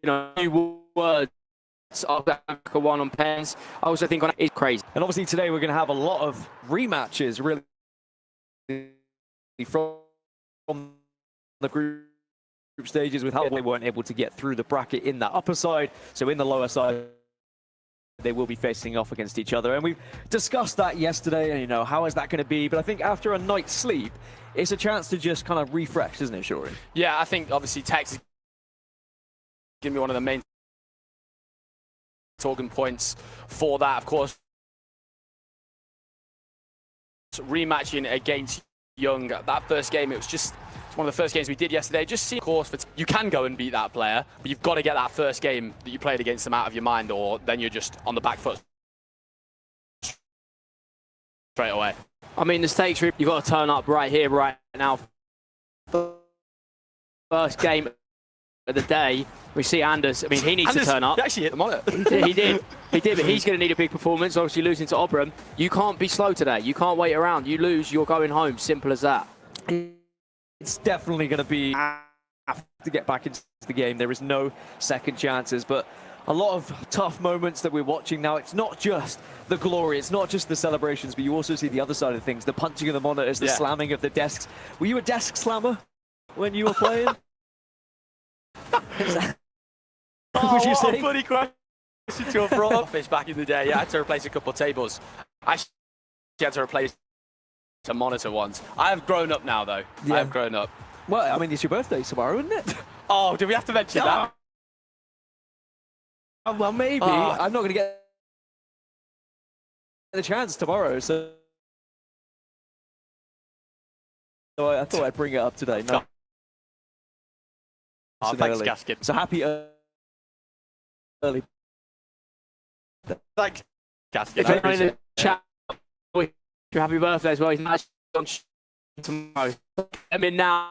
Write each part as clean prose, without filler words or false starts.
know, new words of Africa one on pens. I also think on it's crazy. And obviously today we're going to have a lot of rematches, really, from the group stages, with how they weren't able to get through the bracket in that upper side. So in the lower side, they will be facing off against each other. And we've discussed that yesterday, and, you know, how is that going to be? But I think after a night's sleep, it's a chance to just kind of refresh, isn't it, Shuri? Yeah, I think obviously Tex is going to be one of the main talking points for that. Of course, rematching against Young, that first game, it's one of the first games we did yesterday. Just see, of course, you can go and beat that player, but you've got to get that first game that you played against them out of your mind, or then you're just on the back foot straight away. I mean, the stakes, you've got to turn up right here, right now. First game of the day, we see Anders. I mean, he needs to turn up. He actually hit them on it. He did, but he's going to need a big performance. Obviously, losing to Obram. You can't be slow today. You can't wait around. You lose, you're going home. Simple as that. It's definitely going to be to get back into the game. There is no second chances, but a lot of tough moments that we're watching now. It's not just the glory, it's not just the celebrations, but you also see the other side of things, the punching of the monitors, the slamming of the desks. Were you a desk slammer when you were playing? Would you say? Funny question to a front office back in the day. Yeah, I had to replace a couple of tables. I actually had to replace a monitor once. I have grown up now, though. Yeah. I have grown up. Well, I mean, it's your birthday tomorrow, isn't it? Oh, do we have to mention that? Oh, well, maybe. I'm not going to get the chance tomorrow, so I thought I'd bring it up today. No. Oh, thanks, Gaskin. So happy early. Thanks, Gaskin. If anyone in the chat, happy birthday as well. He's actually on tomorrow. I mean, now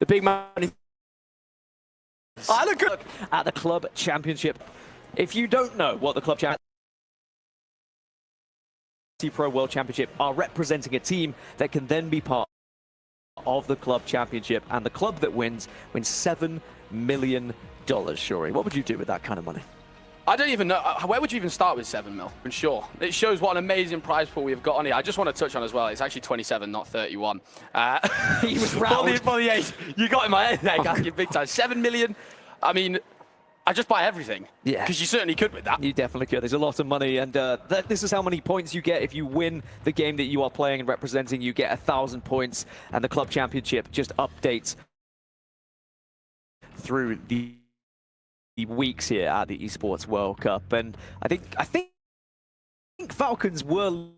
the big money. I look good at the club championship. If you don't know what the club championship Pro World Championship are, representing a team that can then be part of the club championship, and the club that wins $7 million. Shuri, what would you do with that kind of money? I don't even know. Where would you even start with 7 mil? I'm sure. It shows what an amazing prize pool we've got on here. I just want to touch on as well, it's actually 27, not 31. He was proud. For the 8. You got in my head there, Gaskin, big time. 7 million. I mean, I just buy everything. Yeah. Because you certainly could with that. You definitely could. There's a lot of money, and this is how many points you get if you win the game that you are playing and representing. You get 1,000 points, and the club championship just updates through the weeks here at the Esports World Cup. And I think Falcons were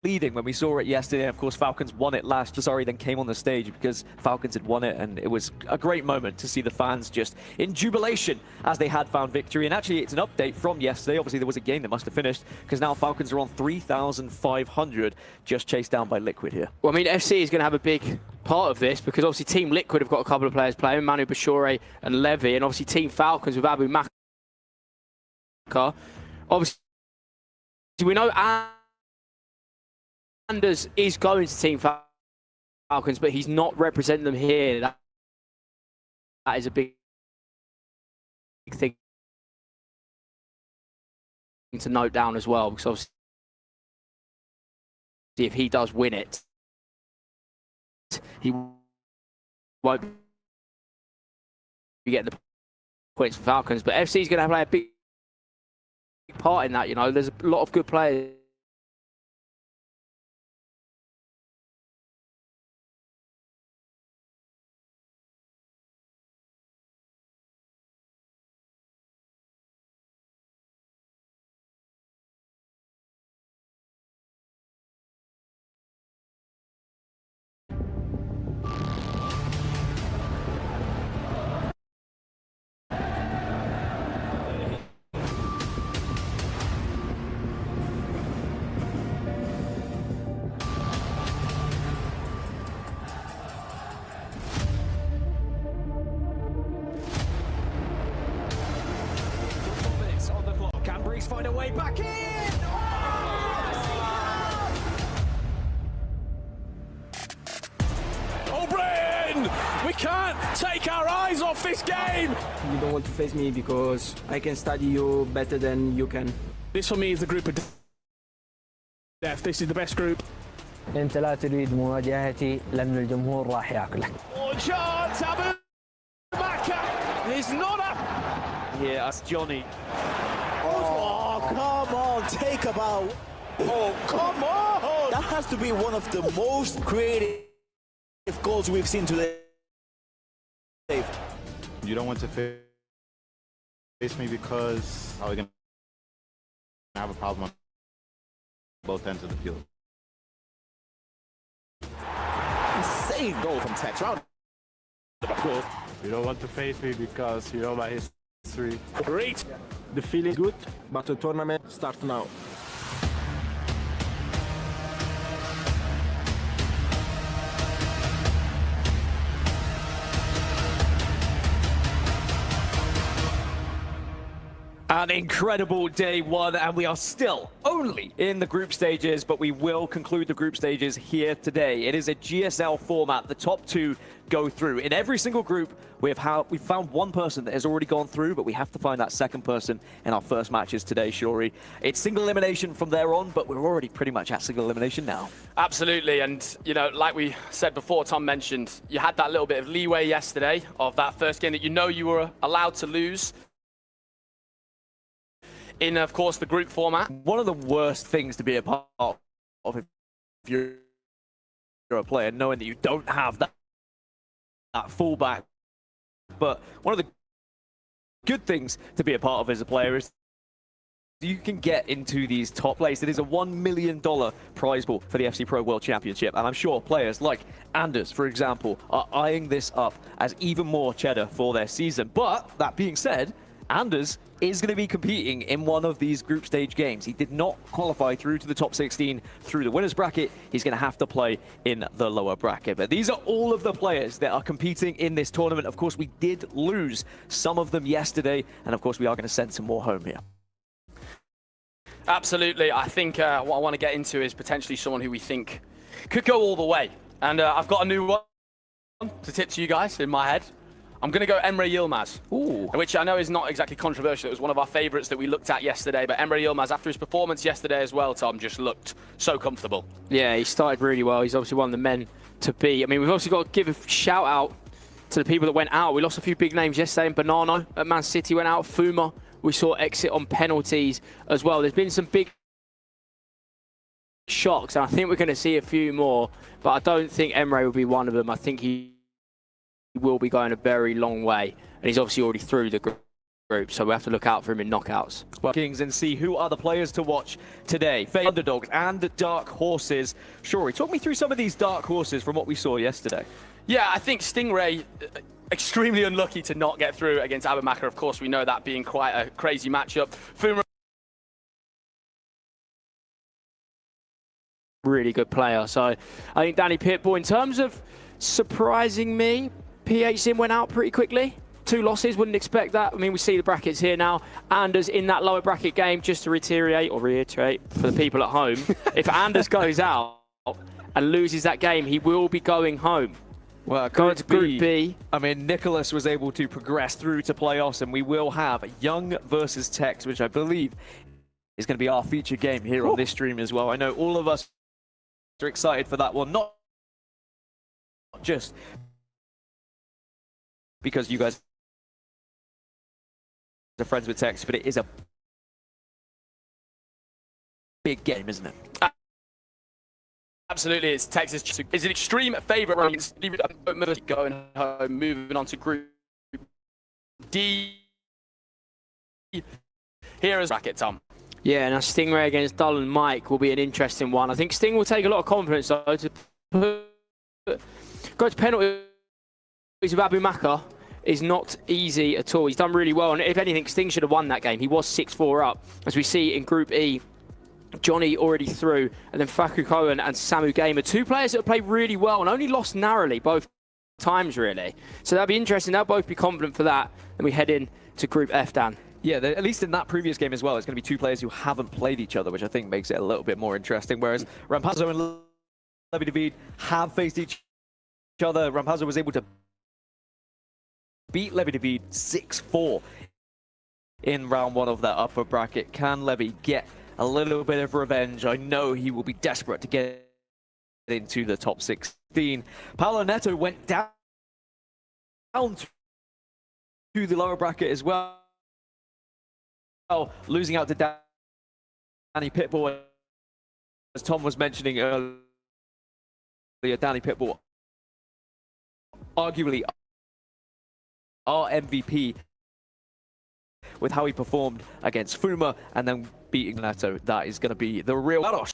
leading when we saw it yesterday. Of course, Falcons won it then came on the stage because Falcons had won it, and it was a great moment to see the fans just in jubilation as they had found victory. And actually, it's an update from yesterday. Obviously, there was a game that must have finished, because now Falcons are on 3,500, just chased down by Liquid here. Well, I mean, FC is going to have a big part of this, because obviously Team Liquid have got a couple of players playing, Manu Bashore and Levy, and obviously Team Falcons with Abu Makar. Obviously, we know Anders is going to Team Falcons, but he's not representing them here. That is a big thing to note down as well, because obviously if he does win it, he won't be getting the points for Falcons. But FC is going to play a big part in that. You know, there's a lot of good players. Find a way back in! O'Brien! We can't take our eyes off lost this game! You don't want to face me because I can study you better than you can. This for me is the group of death. This is the best group. أنت لا تريد مواجهتي لأن الجمهور راح ياكلك. Oh, chance, Abu Bakr is not up. Here, that's Johnny. Oh, come on, take a bow. Oh, come on! That has to be one of the most creative goals we've seen today. You don't want to face me because I'm going to have a problem on both ends of the field. Insane goal from Tex. Round of applause. You don't want to face me because you know my history. Great. The feeling is good, but the tournament starts now. An incredible day one, and we are still only in the group stages, but we will conclude the group stages here today. It is a GSL format. The top two go through. In every single group, we've found one person that has already gone through, but we have to find that second person in our first matches today, Shuri. It's single elimination from there on, but we're already pretty much at single elimination now. Absolutely, and you know, like we said before, Tom mentioned, you had that little bit of leeway yesterday of that first game that you know you were allowed to lose. In, of course, the group format. One of the worst things to be a part of if you're a player, knowing that you don't have that fullback. But one of the good things to be a part of as a player is you can get into these top places. It is a $1 million prize pool for the FC Pro World Championship. And I'm sure players like Anders, for example, are eyeing this up as even more cheddar for their season. But that being said, Anders is going to be competing in one of these group stage games. He did not qualify through to the top 16 through the winners bracket. He's going to have to play in the lower bracket. But these are all of the players that are competing in this tournament. Of course, we did lose some of them yesterday, and of course, we are going to send some more home here. Absolutely. I think what I want to get into is potentially someone who we think could go all the way. And I've got a new one to tip to you guys in my head. I'm going to go Emre Yilmaz, which I know is not exactly controversial. It was one of our favourites that we looked at yesterday. But Emre Yilmaz, after his performance yesterday as well, Tom, just looked so comfortable. Yeah, he started really well. He's obviously one of the men to beat. I mean, we've also got to give a shout out to the people that went out. We lost a few big names yesterday. And Bonano at Man City went out. Fuma, we saw exit on penalties as well. There's been some big shocks, and I think we're going to see a few more. But I don't think Emre will be one of them. I think he will be going a very long way, and he's obviously already through the group, so we have to look out for him in knockouts. Well, Kings, and see who are the players to watch today. Underdogs and dark horses. Shuri, talk me through some of these dark horses from what we saw yesterday. Yeah, I think Stingray, extremely unlucky to not get through against Abu Bakr. Of course, we know that being quite a crazy matchup. Fuma, really good player. So I think Danny Pitbull, in terms of surprising me, PH Sim went out pretty quickly. 2 losses, wouldn't expect that. I mean, we see the brackets here now. Anders in that lower bracket game, just to reiterate for the people at home, if Anders goes out and loses that game, he will be going home. Well, going to Group B. I mean, Nicholas was able to progress through to playoffs, and we will have Young versus Tex, which I believe is going to be our feature game here on this stream as well. I know all of us are excited for that one, not just because you guys are friends with Tex, but it is a big game, isn't it? absolutely, it's Texas is an extreme favourite. Going home, moving on to Group D. Here is bracket, Tom. Yeah, now Stingray against Dull and Mike will be an interesting one. I think Sting will take a lot of confidence, though, to go to penalties with Abu Bakr is not easy at all. He's done really well, and if anything, Sting should have won that game. He was 6-4 up. As we see in Group E, Johnny already through, and then Faku Cohen and Samu Gamer, 2 players that have played really well and only lost narrowly both times, really. So that'll be interesting. They'll both be confident for that. Then we head in to Group F, Dan. Yeah, at least in that previous game as well, it's going to be 2 players who haven't played each other, which I think makes it a little bit more interesting. Whereas Rampazzo and Levy David have faced each other. Rampazzo was able to beat Levy David 6-4 in round 1 of that upper bracket. Can Levy get a little bit of revenge? I know he will be desperate to get into the top 16. Paolo Neto went down to the lower bracket as well, losing out to Danny Pitbull. As Tom was mentioning earlier, Danny Pitbull, arguably our MVP with how he performed against Fuma and then beating Neto. That is going to be the real battle.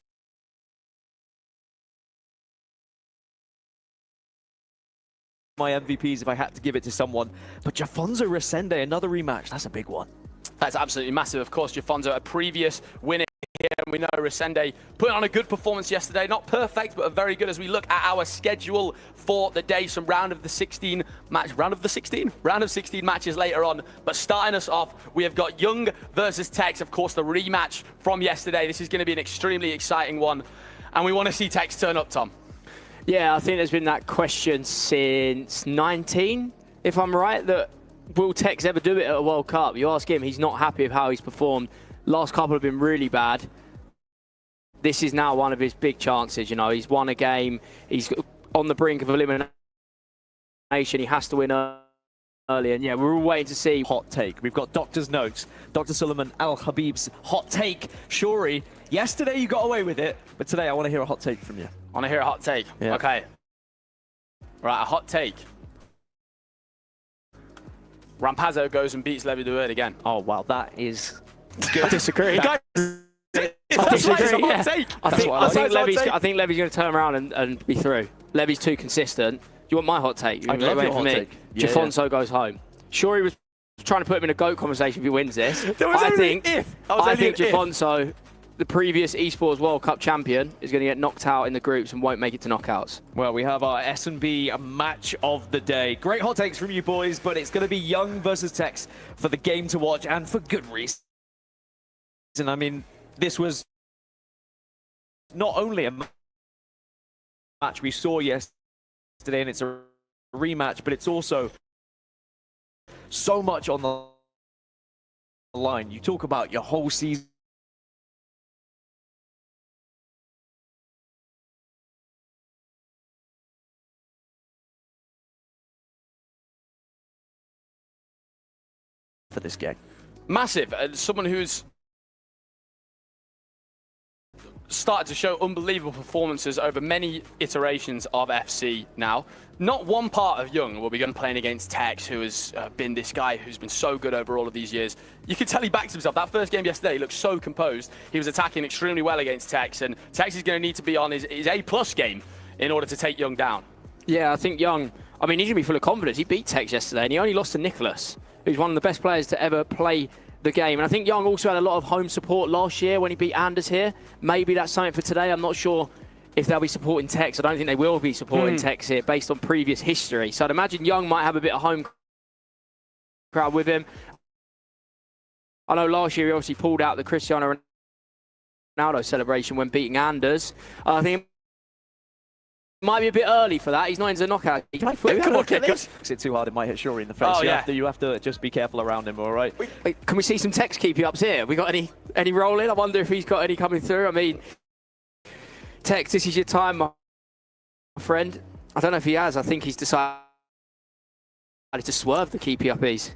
My MVPs if I had to give it to someone, but Jafonso Resende, another rematch. That's a big one. That's absolutely massive. Of course, Jafonso, a previous winner here, and we know Resende put on a good performance yesterday. Not perfect, but very good. As we look at our schedule for the day, some round of 16 matches later on. But starting us off, we have got Young versus Tex. Of course, the rematch from yesterday. This is going to be an extremely exciting one, and we want to see Tex turn up, Tom. Yeah, I think there's been that question since 19, if I'm right, that will Tex ever do it at a World Cup? You ask him, he's not happy with how he's performed. Last couple have been really bad. This is now one of his big chances, you know. He's won a game. He's on the brink of elimination. He has to win early. And yeah, we're all waiting to see. Hot take. We've got Doctor's notes. Dr. Suleiman Al-Habib's hot take. Shuri, yesterday you got away with it, but today I want to hear a hot take from you. I want to hear a hot take. Yeah. Okay. Right, a hot take. Rampazzo goes and beats Levy Duerd again. Oh, wow, that is Good. I disagree. I think Levy's going to turn around and be through. Levy's too consistent. You want my hot take? I'd love your hot take. Jafonso goes home. Shuri was trying to put him in a GOAT conversation if he wins this. I think Jafonso, the previous esports World Cup champion, is going to get knocked out in the groups and won't make it to knockouts. Well, we have our S&B match of the day. Great hot takes from you boys, but it's going to be Young versus Tex for the game to watch, and for good reason. I mean, this was not only a match we saw yesterday, and it's a rematch, but it's also so much on the line. You talk about your whole season for this game. Massive. Someone who's started to show unbelievable performances over many iterations of FC now. Not one part of Young will be going playing against Tex, who has been this guy who's been so good over all of these years. You can tell he backs himself. That first game yesterday, he looked so composed. He was attacking extremely well against Tex, and Tex is going to need to be on his A+ game in order to take Young down. Yeah, I think Young, I mean, he's going to be full of confidence. He beat Tex yesterday, and he only lost to Nicholas, who's one of the best players to ever play the game. And I think Young also had a lot of home support last year when he beat Anders here. Maybe that's something for today. I'm not sure if they'll be supporting Tex. I don't think they will be supporting Tex here based on previous history. So I'd imagine Young might have a bit of home crowd with him. I know last year he obviously pulled out the Cristiano Ronaldo celebration when beating Anders. I think it might be a bit early for that. He's not into the knockout. He can play it too hard, it might hit Shuri in the face. Oh, You have to just be careful around him, all right? Wait, can we see some Tex keepy-ups here? We got any rolling? I wonder if he's got any coming through. I mean, Tex, this is your time, my friend. I don't know if he has. I think he's decided to swerve the keepy-uppies.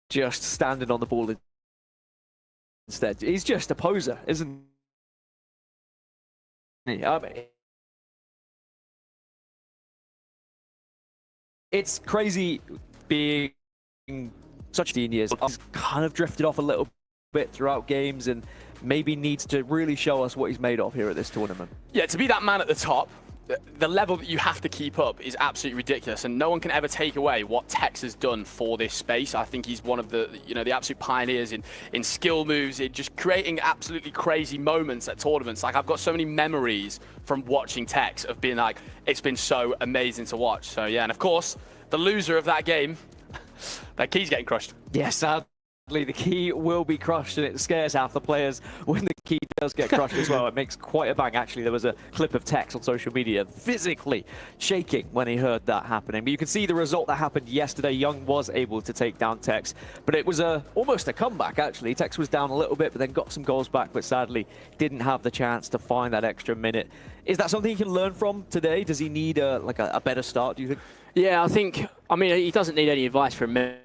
Just standing on the ball instead. He's just a poser, isn't he? It's crazy being such 15 years. He's kind of drifted off a little bit throughout games and maybe needs to really show us what he's made of here at this tournament. Yeah, to be that man at the top, the level that you have to keep up is absolutely ridiculous, and no one can ever take away what Tex has done for this space. I think he's one of the, the absolute pioneers in skill moves, in just creating absolutely crazy moments at tournaments. Like, I've got so many memories from watching Tex of being like, it's been so amazing to watch. So yeah, and of course, the loser of that game, that key's getting crushed. Yes, sadly, the key will be crushed, and it scares half the players when the key he does get crushed as well. It makes quite a bang. Actually, there was a clip of Tex on social media physically shaking when he heard that happening. But you can see the result that happened yesterday. Young was able to take down Tex, but it was almost a comeback, actually. Tex was down a little bit, but then got some goals back, but sadly didn't have the chance to find that extra minute. Is that something he can learn from today? Does he need a better start, do you think? Yeah, I mean, he doesn't need any advice from me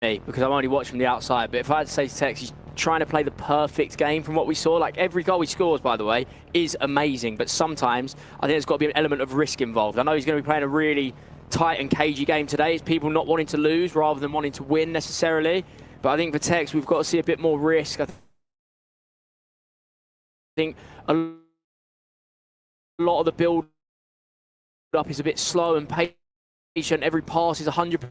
because I'm only watching from the outside. But if I had to say to Tex, he's trying to play the perfect game from what we saw. Like, every goal he scores, by the way, is amazing. But sometimes I think there's got to be an element of risk involved. I know he's going to be playing a really tight and cagey game today. It's people not wanting to lose rather than wanting to win necessarily. But I think for Tex, we've got to see a bit more risk. I think a lot of the build-up is a bit slow and patient. Every pass is 100%.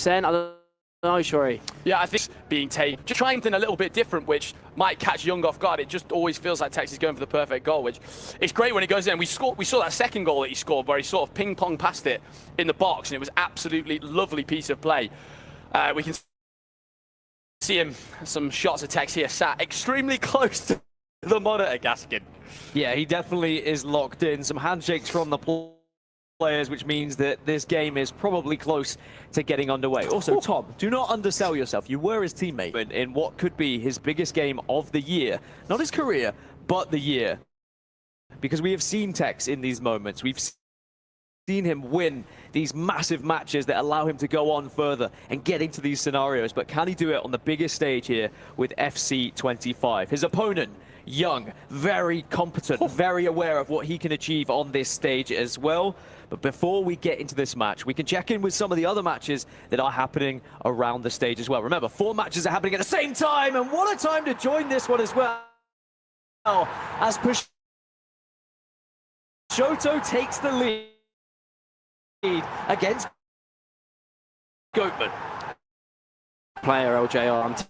I don't know, Shori. Yeah, I think being taken, just trying something a little bit different, which might catch Young off guard. It just always feels like Tex is going for the perfect goal, which is great when he goes in. We saw that second goal that he scored where he sort of ping-pong past it in the box, and it was absolutely lovely piece of play. We can see him, some shots of Tex here, sat extremely close to the monitor, Gaskin. Yeah, he definitely is locked in. Some handshakes from the players, which means that this game is probably close to getting underway. Also, Tom, do not undersell yourself. You were his teammate in what could be his biggest game of the year. Not his career, but the year. Because we have seen Tex in these moments. We've seen him win these massive matches that allow him to go on further and get into these scenarios. But can he do it on the biggest stage here with FC 25? His opponent, Young, very competent, very aware of what he can achieve on this stage as well. But before we get into this match, we can check in with some of the other matches that are happening around the stage as well. Remember, 4 matches are happening at the same time, and what a time to join this one as well. As Peugeot takes the lead against Goatman. Player LJR,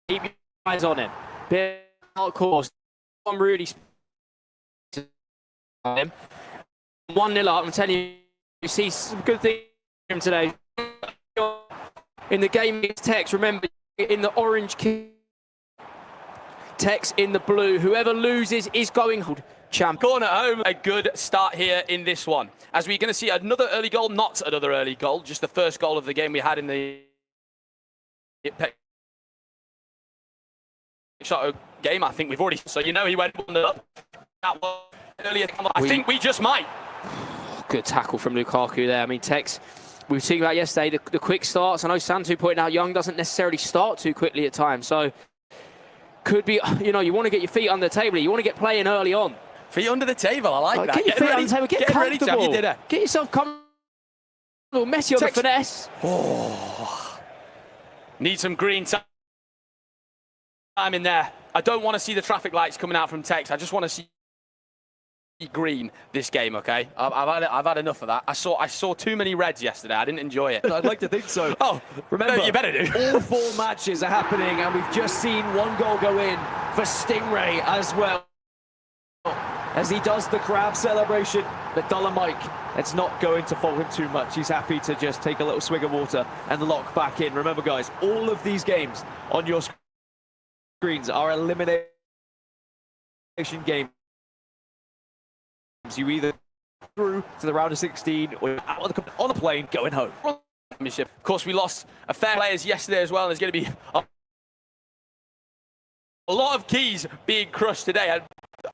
keep your eyes on him. Bit of course, I'm really him. 1-0 up, I'm telling you see some good things from him today. In the game against Tex, remember, in the orange kit, Tex in the blue. Whoever loses is going champ. Corner home, a good start here in this one. As we're going to see another early goal, not another early goal, just the first goal of the game we had in the shot game. I think we've already, so you know he went 1-0 up. That was earlier. I think we just might. Good tackle from Lukaku there. I mean, Tex, we were talking about yesterday, the quick starts. I know Santu pointed out Young doesn't necessarily start too quickly at times. So could be, you know, you want to get your feet under the table. You want to get playing early on. Feet under the table, I like that. Get your feet under the table, get comfortable. Get yourself comfortable. Messi on the finesse. Oh. Need some green time in there. I don't want to see the traffic lights coming out from Tex. I just want to see green this game, okay? I've had enough of that. I saw too many reds yesterday. I didn't enjoy it. I'd like to think so. Oh, remember, you better do. All 4 matches are happening, and we've just seen 1 goal go in for Stingray as well. As he does the crab celebration, but Dolomite, it's not going to fault him too much. He's happy to just take a little swig of water and lock back in. Remember, guys, all of these games on your screens are elimination games. You either through to the round of 16 or out on the plane going home. Of course, we lost a fair players yesterday as well. There's going to be a lot of keys being crushed today.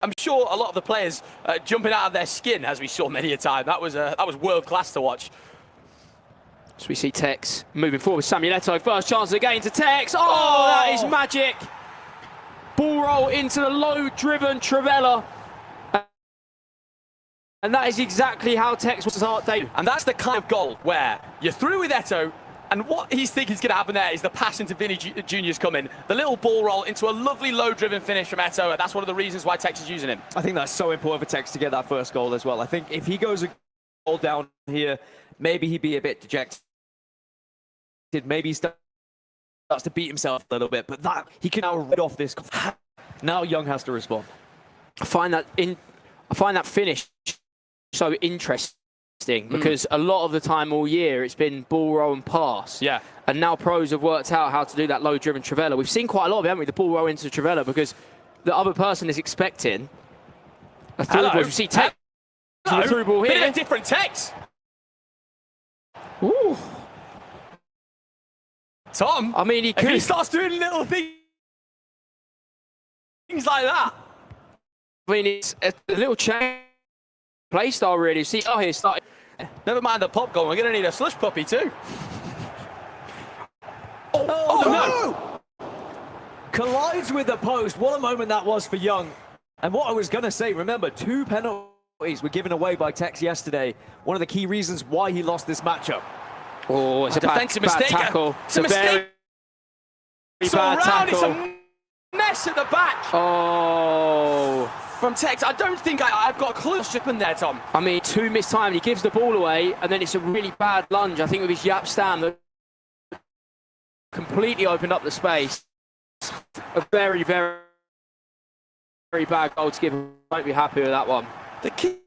I'm sure a lot of the players jumping out of their skin, as we saw many a time. That was world class to watch. So we see Tex moving forward. Samuel Eto'o, first chance again to Tex. Oh, that is magic. Ball roll into the low-driven Trivella. And that is exactly how Tex was start day. And that's the kind of goal where you're through with Eto'o, and what he's thinking is going to happen there is the pass into Vinny Jr.'s coming. The little ball roll into a lovely low-driven finish from Eto'o, and that's one of the reasons why Tex is using him. I think that's so important for Tex to get that first goal as well. I think if he goes a goal down here, maybe he'd be a bit dejected. Maybe he starts to beat himself a little bit, but that he can now rid off this. Now Young has to respond. I find that finish so interesting because a lot of the time all year it's been ball roll and pass. Yeah. And now pros have worked out how to do that low-driven Trivella. We've seen quite a lot of it, haven't we? The ball roll into Trivella, because the other person is expecting. A through ball. You see Tex with a through ball Bit here. of a different Tex. Ooh. Tom, I mean, if he starts doing little things like that. I mean, it's a little change play style, really. See, oh, he's starting. Never mind the popcorn, we're going to need a slush puppy too. Oh, no! Collides with the post. What a moment that was for Young. And what I was going to say, remember, 2 penalties were given away by Tex yesterday. One of the key reasons why he lost this matchup. Oh, it's a defensive bad mistake. tackle. It's a mistake. Very It's bad all round. tackle. It's a mess at the back. Oh. From Tex, I don't think I've got a clue what's happened there, Tom. I mean, 2 missed time. He gives the ball away, and then it's a really bad lunge, I think, with his Yap Stam that completely opened up the space. A very, very, very bad goal to give. Won't be happy with that one. The keeper,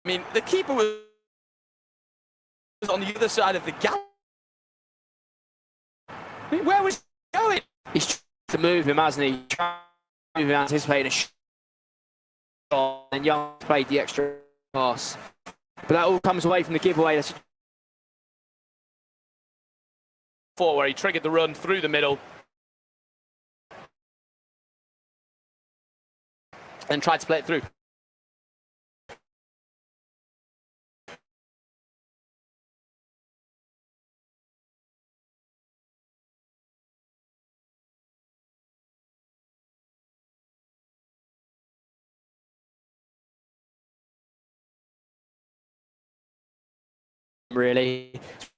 I mean, the keeper was on the other side of the gap. I mean, where was he going? He's trying to move him, hasn't he? Trying to move him, anticipating a shot, and Young played the extra pass. But that all comes away from the giveaway. That's Where he triggered the run through the middle and tried to play it through. really.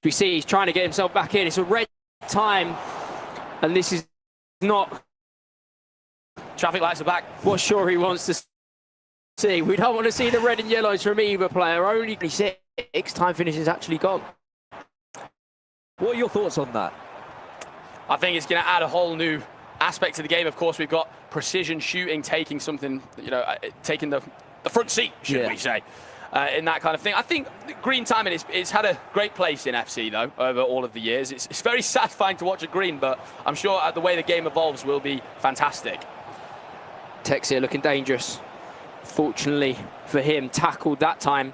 We see he's trying to get himself back in. It's a red time, and this is not Traffic lights are back. what sure he wants to see. We don't want to see the red and yellows from either player. Only 26. Time finish is actually gone. What are your thoughts on that? I think it's going to add a whole new aspect to the game. Of course, we've got precision shooting taking something, taking the front seat, should we say, in that kind of thing. I think green timing it's had a great place in FC, though, over all of the years. It's very satisfying to watch a green, but I'm sure the way the game evolves will be fantastic. Tex here looking dangerous. Fortunately for him, tackled that time.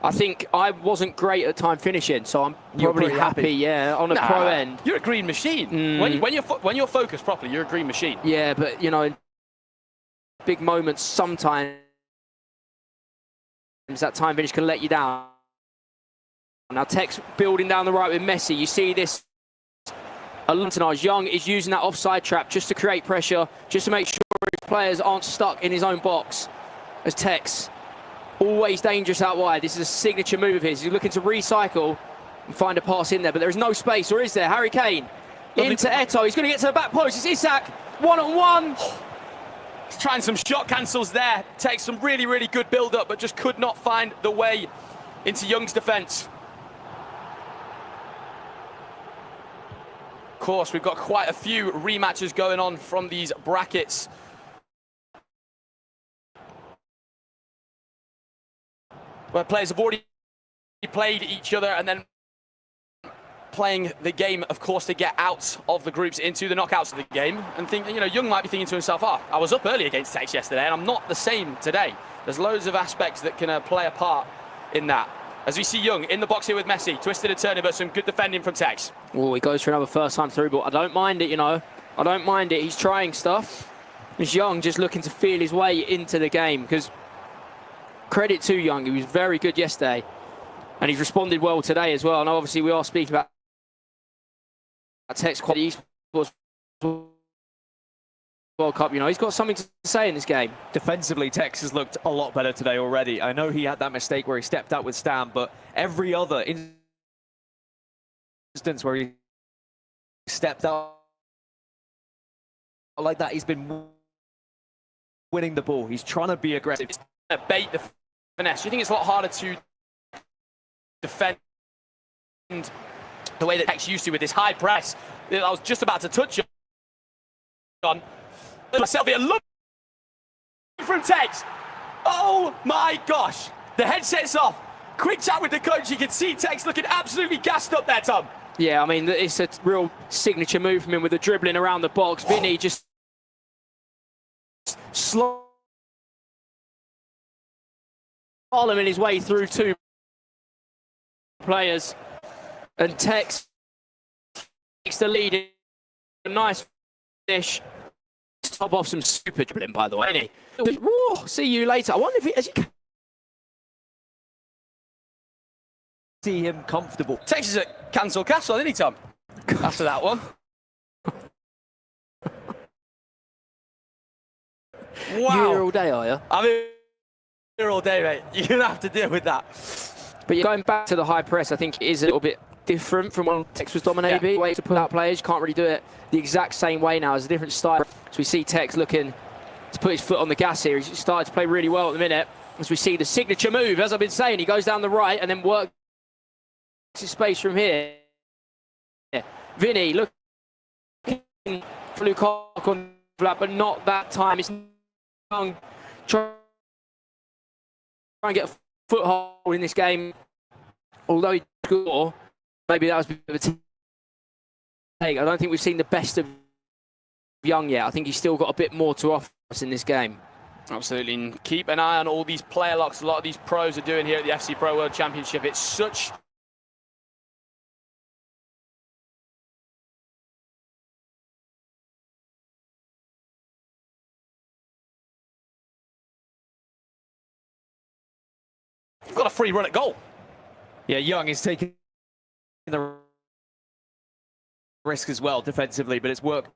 I think I wasn't great at time finishing, so I'm probably happy, on a pro end. You're a green machine. When you're focused properly, you're a green machine. Yeah, but, in big moments, sometimes that time finish can let you down. Now Tex building down the right with Messi. You see this. Young is using that offside trap just to create pressure, just to make sure his players aren't stuck in his own box. As Tex, always dangerous out wide. This is a signature move of his. He's looking to recycle and find a pass in there, but there is no space, or is there? Harry Kane into Eto'o. He's going to get to the back post. It's Isak, one-on-one. He's trying some shot cancels there. Takes some really, really good build-up, but just could not find the way into Young's defence. Of course, we've got quite a few rematches going on from these brackets. Where players have already played each other and then playing the game, of course, to get out of the groups into the knockouts of the game. And think, Young might be thinking to himself, I was up early against Tex yesterday and I'm not the same today. There's loads of aspects that can play a part in that. As we see Young in the box here with Messi, twisted and turning, but some good defending from Tex. Oh, he goes for another first time through ball. I don't mind it, I don't mind it. He's trying stuff. It's Young just looking to feel his way into the game, because credit to Young, he was very good yesterday, and he's responded well today as well. And obviously we are speaking about Tex quality esports World Cup. He's got something to say in this game. Defensively, Tex has looked a lot better today already. I know he had that mistake where he stepped out with Stam, but every other instance where he stepped out like that, he's been winning the ball. He's trying to be aggressive. It's bait the finesse. You think it's a lot harder to defend the way that Tex used to with this high press? I was just about to touch on myself here. Look from Tex. Oh my gosh. The headset's off. quick chat with the coach. You can see Tex looking absolutely gassed up there, Tom. Yeah, I mean, it's a real signature move from him with the dribbling around the box. Vinny just slaloming his way through two players. And Tex takes the lead. A nice finish. Top off some super dribbling, by the way. Whoa, see you later. I wonder if as you see him comfortable. Tex is at Cancel Castle, isn't he, Tom? After that one. Wow. You're here all day, are you? I'm here all day, mate. You're going to have to deal with that. But you're going back to the high press, I think it is a little bit different from when Tex was dominating. Yeah. The way to pull out players, you can't really do it the exact same way now. It's a different style. So we see Tex looking to put his foot on the gas here. He's started to play really well at the minute. As we see the signature move, as I've been saying, he goes down the right and then works his space from here. Vinny looking for Lukaku, but not that time. It's Young trying to get a foothold in this game. Although he scored, maybe that was a bit of a take. I don't think we've seen the best of Young yet. I think he's still got a bit more to offer us in this game. Absolutely. And keep an eye on all these player locks a lot of these pros are doing here at the FC Pro World Championship. It's such You've got a free run at goal. Yeah, Young is taking the risk as well defensively, but it's worked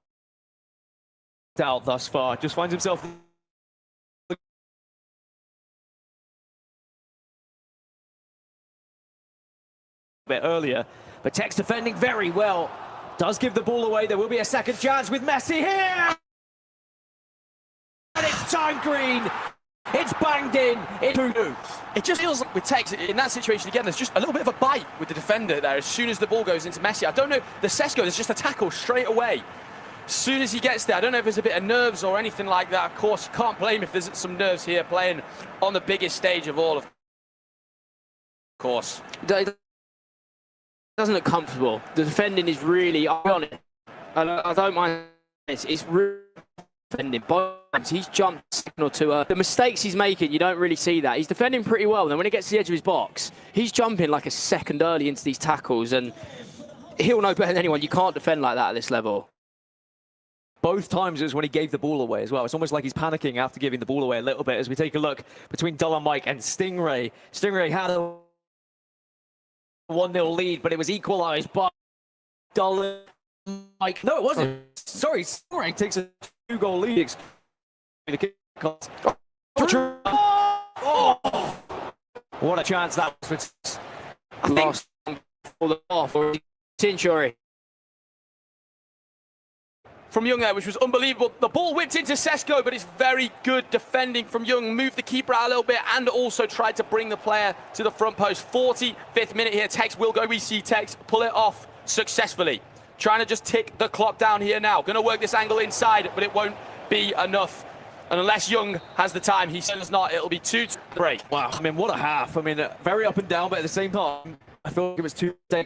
out thus far. Just finds himself a bit earlier, but Tex defending very well. Does give the ball away. There will be a second chance with Messi here. And it's time green. It's banged in. It just feels like with Tex, in that situation again, there's just a little bit of a bite with the defender there as soon as the ball goes into Messi. I don't know, the Sesko, there's just a tackle straight away. As soon as he gets there, I don't know if there's a bit of nerves or anything like that. Of course, you can't blame if there's some nerves here playing on the biggest stage of all, of course. It doesn't look comfortable. The defending is really on it. I don't mind. It's really defending. He's jumped a second or two. The mistakes he's making, you don't really see that. He's defending pretty well. And then when he gets to the edge of his box, he's jumping like a second early into these tackles. And he'll know better than anyone. You can't defend like that at this level. Both times it was when he gave the ball away as well. It's almost like he's panicking after giving the ball away a little bit. As we take a look between Dull and Mike and Stingray. Stingray had a 1-0 lead, but it was equalised by Dull and Mike. No, it wasn't. Sorry, Stingray takes a 2-goal lead. Oh! What a chance that was for Lost for the off or Century. From Young there, which was unbelievable. The ball whipped into Sesko, but it's very good defending from Young. Moved the keeper out a little bit and also tried to bring the player to the front post. 45th minute here. Tex will go. We see Tex pull it off successfully. Trying to just tick the clock down here now. Going to work this angle inside, but it won't be enough. And unless Young has the time, he says not. It'll be 2-3. Wow, I mean, what a half. I mean, very up and down, but at the same time, I feel like it was too... Yeah,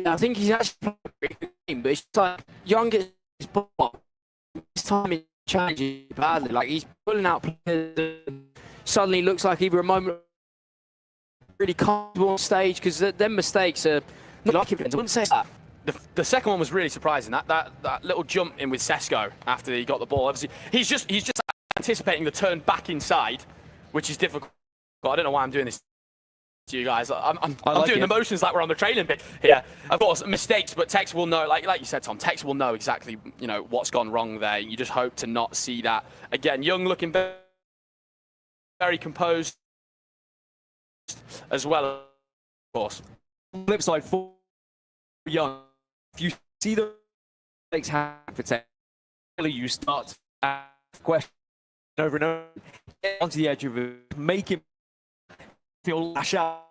I think he's actually playing a pretty good game, but it's like Young gets his ball. His timing changes badly. Like he's pulling out players. Suddenly looks like either a moment really comfortable on stage because them mistakes are not like him. I wouldn't say that. The second one was really surprising. That little jump in with Sesko after he got the ball. Obviously, he's just anticipating the turn back inside, which is difficult. I don't know why I'm doing this to you guys. I'm doing the motions like we're on the training bit here. Of course, mistakes, but Tex will know. Like you said, Tom, Tex will know exactly what's gone wrong there. You just hope to not see that again. Young looking very, very composed as well, of course. Flip side for Young. If you see the mistakes happen for Tex, you start to ask questions over and over, get onto the edge of it, make him feel lash out,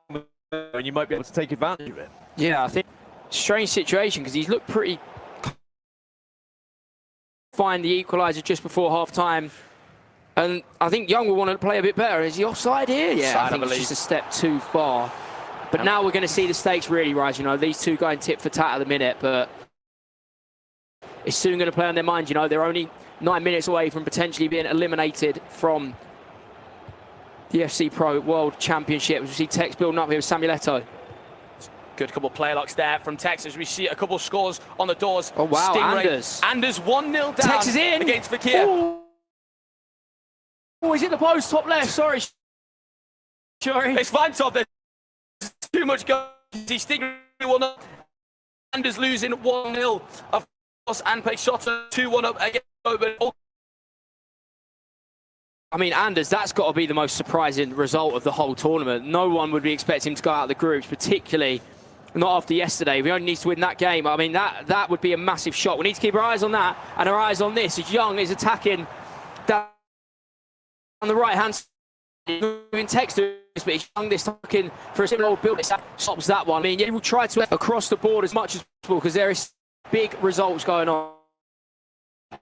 and you might be able to take advantage of it. Yeah, I think strange situation because he's looked pretty fine. The equaliser just before half time. And I think Young will want to play a bit better. Is he offside here? Yeah, I think it's believe. just a step too far. But now we're going to see the stakes really rise. You know, these two going tit for tat at the minute, but it's soon going to play on their mind. You know, they're only 9 minutes away from potentially being eliminated from the FC Pro World Championship. We see Tex building up here with Samuel Eto'o. Good couple of play locks there from Texas. We see a couple of scores on the doors. Oh, wow, Stingray. Anders. Anders 1-0 down. Tex is in. Against Fakir. Oh, he's hit the post, top left. Sorry. It's fine, Tom. There's too much going. Stingray 1-0. Anders losing 1-0. Of course, and Peixoto 2-1 up against Oban. I mean, Anders, that's got to be the most surprising result of the whole tournament. No one would be expecting him to go out of the groups, particularly not after yesterday. We only need to win that game. I mean, that would be a massive shock. We need to keep our eyes on that and our eyes on this. As Young is attacking down on the right-hand side. In text, but he's Young this looking for a similar build. Stops that one. I mean, you will try to across the board as much as possible because there is big results going on.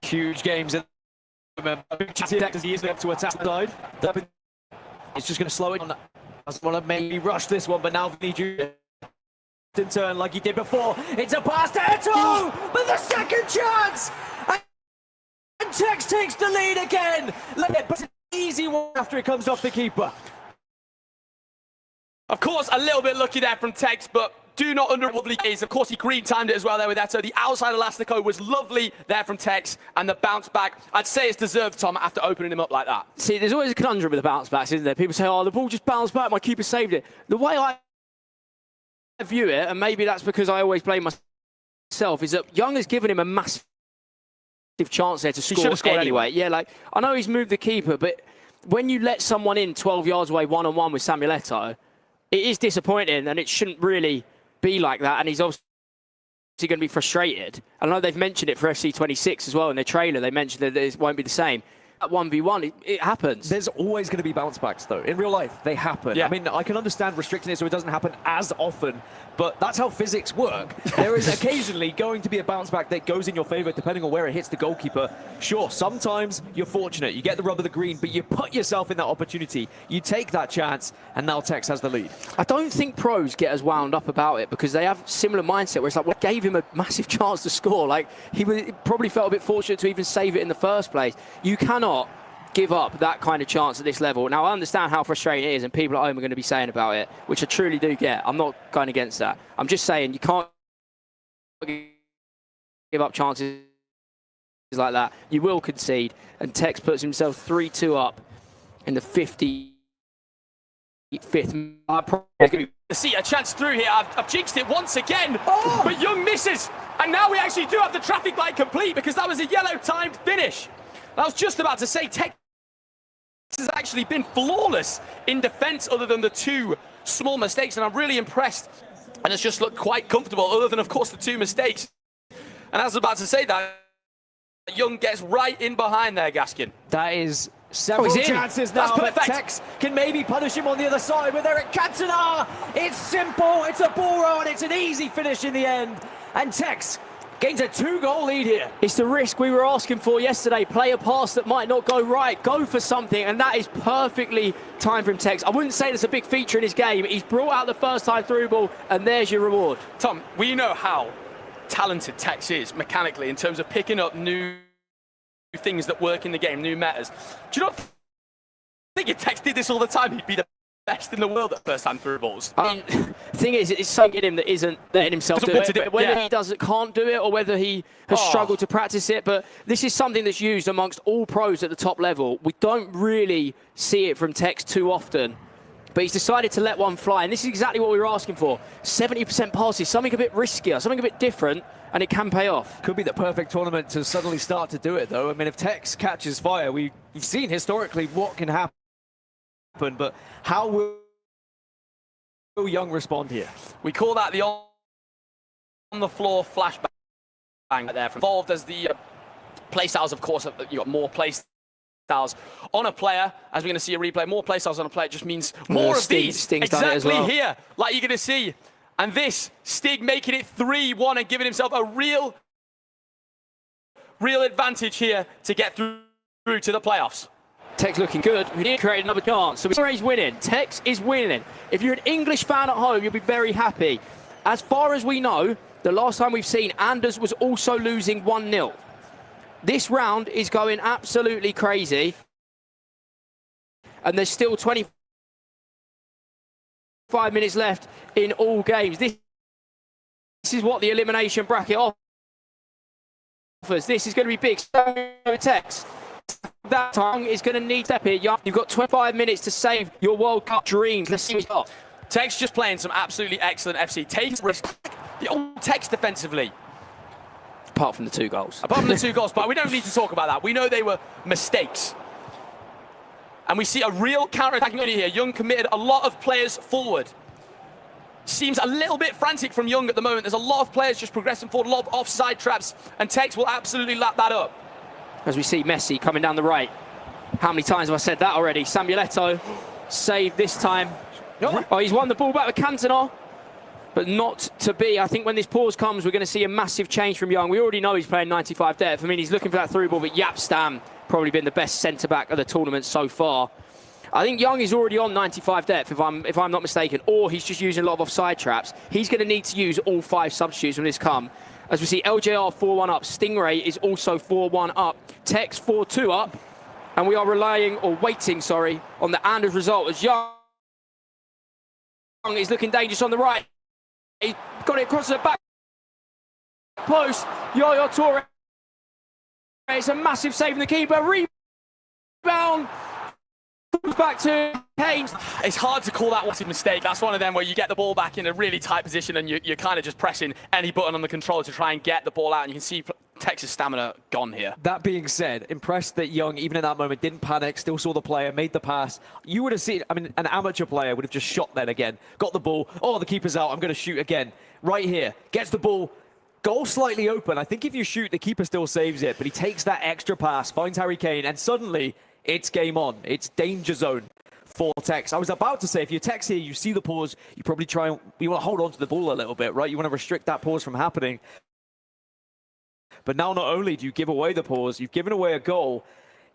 Huge games. Remember, Texas is up to attack the side. It's just going to slow it. Doesn't want to maybe rush this one, but now Vinny in turn like he did before. It's a pass to Eto'o, but the second chance, and Tex takes the lead again. But it's an easy one after it comes off the keeper. Of course, a little bit lucky there from Tex, but do not underestimate the gaze. Of course, he green timed it as well there with Eto'o. The outside elastico was lovely there from Tex, and the bounce back, I'd say it's deserved, Tom, after opening him up like that. See, there's always a conundrum with the bounce backs, isn't there? People say, oh, the ball just bounced back, my keeper saved it. The way I view it, and maybe that's because I always blame myself, is that Young has given him a massive chance there to score anyway. Yeah, like, I know he's moved the keeper, but when you let someone in 12 yards away one-on-one with Samuel Eto'o, it is disappointing, and it shouldn't really be like that, and he's obviously going to be frustrated. I know they've mentioned it for FC 26 as well in their trailer. They mentioned that it won't be the same. At 1v1, it happens. There's always going to be bounce backs, though. In real life, they happen. Yeah. I mean, I can understand restricting it so it doesn't happen as often, but that's how physics work. There is occasionally going to be a bounce back that goes in your favor depending on where it hits the goalkeeper. Sure, sometimes you're fortunate. You get the rub of the green, but you put yourself in that opportunity. You take that chance, and now Tex has the lead. I don't think pros get as wound up about it because they have similar mindset where it's like, well, gave him a massive chance to score. Like, he probably felt a bit fortunate to even save it in the first place. You cannot give up that kind of chance at this level. Now, I understand how frustrating it is, and people at home are going to be saying about it, which I truly do get. I'm not going against that. I'm just saying you can't give up chances like that. You will concede, and Tex puts himself 3-2 up in the 55th. See a chance through here. I've jinxed it once again, but Young misses. And now we actually do have the traffic light complete because that was a yellow timed finish. I was just about to say, Tex has actually been flawless in defence other than the two small mistakes, and I'm really impressed. And it's just looked quite comfortable other than, of course, the two mistakes. And I was about to say that Young gets right in behind there, Gaskin. That is several chances now, but Tex can maybe punish him on the other side with Eric Cantona. It's simple, it's a ball roll, and it's an easy finish in the end. And Tex gains a 2-goal lead here. It's the risk we were asking for yesterday. Play a pass that might not go right. Go for something, and that is perfectly timed from Tex. I wouldn't say that's a big feature in his game. He's brought out the first time through ball, and there's your reward. Tom, we know how talented Tex is mechanically in terms of picking up new things that work in the game, new metas. Do you not think if Tex did this all the time, he'd be the best in the world at first time through balls? I mean, the thing is, it's something in him that isn't letting himself do it. Whether he can't do it, or whether he has struggled to practice it, but this is something that's used amongst all pros at the top level. We don't really see it from Tex too often, but he's decided to let one fly, and this is exactly what we were asking for. 70% passes, something a bit riskier, something a bit different, and it can pay off. Could be the perfect tournament to suddenly start to do it, though. I mean, if Tex catches fire, we've seen historically what can happen. But how will Young respond here? We call that the on-the-floor flashbang there. Involved as the play styles, of course, you've got more play styles on a player. As we're going to see a replay, more play styles on a player just means more of these. Exactly here, like you're going to see. And this, Stig making it 3-1 and giving himself a real advantage here to get through to the playoffs. Tex looking good. We did create another chance. So he's winning. Tex is winning. If you're an English fan at home, you'll be very happy. As far as we know, the last time we've seen, Anders was also losing 1-0. This round is going absolutely crazy. And there's still 25 minutes left in all games. This is what the elimination bracket offers. This is going to be big. So Tex, that tongue is going to need step here. You've got 25 minutes to save your World Cup dreams. Let's see what you got. Tex just playing some absolutely excellent FC. Takes risk. The old Tex defensively. Apart from the 2 goals. Apart from the 2 goals, but we don't need to talk about that. We know they were mistakes. And we see a real counter-attacking ability here. Young committed a lot of players forward. Seems a little bit frantic from Young at the moment. There's a lot of players just progressing forward, a lot of offside traps, and Tex will absolutely lap that up. As we see Messi coming down the right. How many times have I said that already? Samuel Eto'o saved this time. Oh, he's won the ball back with Cantona, but not to be. I think when this pause comes, we're going to see a massive change from Young. We already know he's playing 95 depth. I mean, he's looking for that through ball, but Yapstam probably been the best centre-back of the tournament so far. I think Young is already on 95 depth, if I'm not mistaken, or he's just using a lot of offside traps. He's going to need to use all 5 substitutes when this come. As we see LJR 4-1 up, Stingray is also 4-1 up, Tex 4-2 up, and we are relying, or waiting, sorry, on the Anders result as Young is looking dangerous on the right. He got it across the back post. Yaya Toure. It's a massive save from the keeper. Rebound. Back to Haynes. It's hard to call that one a mistake. That's one of them where you get the ball back in a really tight position and you're kind of just pressing any button on the controller to try and get the ball out. And you can see Tex's stamina gone here. That being said, impressed that Young, even in that moment, didn't panic, still saw the player, made the pass. You would have seen, I mean, an amateur player would have just shot then again. Got the ball. Oh, the keeper's out. I'm going to shoot again. Right here. Gets the ball. Goal slightly open. I think if you shoot, the keeper still saves it. But he takes that extra pass, finds Harry Kane, and suddenly it's game on. It's danger zone for Tex. I was about to say, if you're Tex here, you see the pause, you probably you want to hold on to the ball a little bit, right? You want to restrict that pause from happening. But now not only do you give away the pause, you've given away a goal,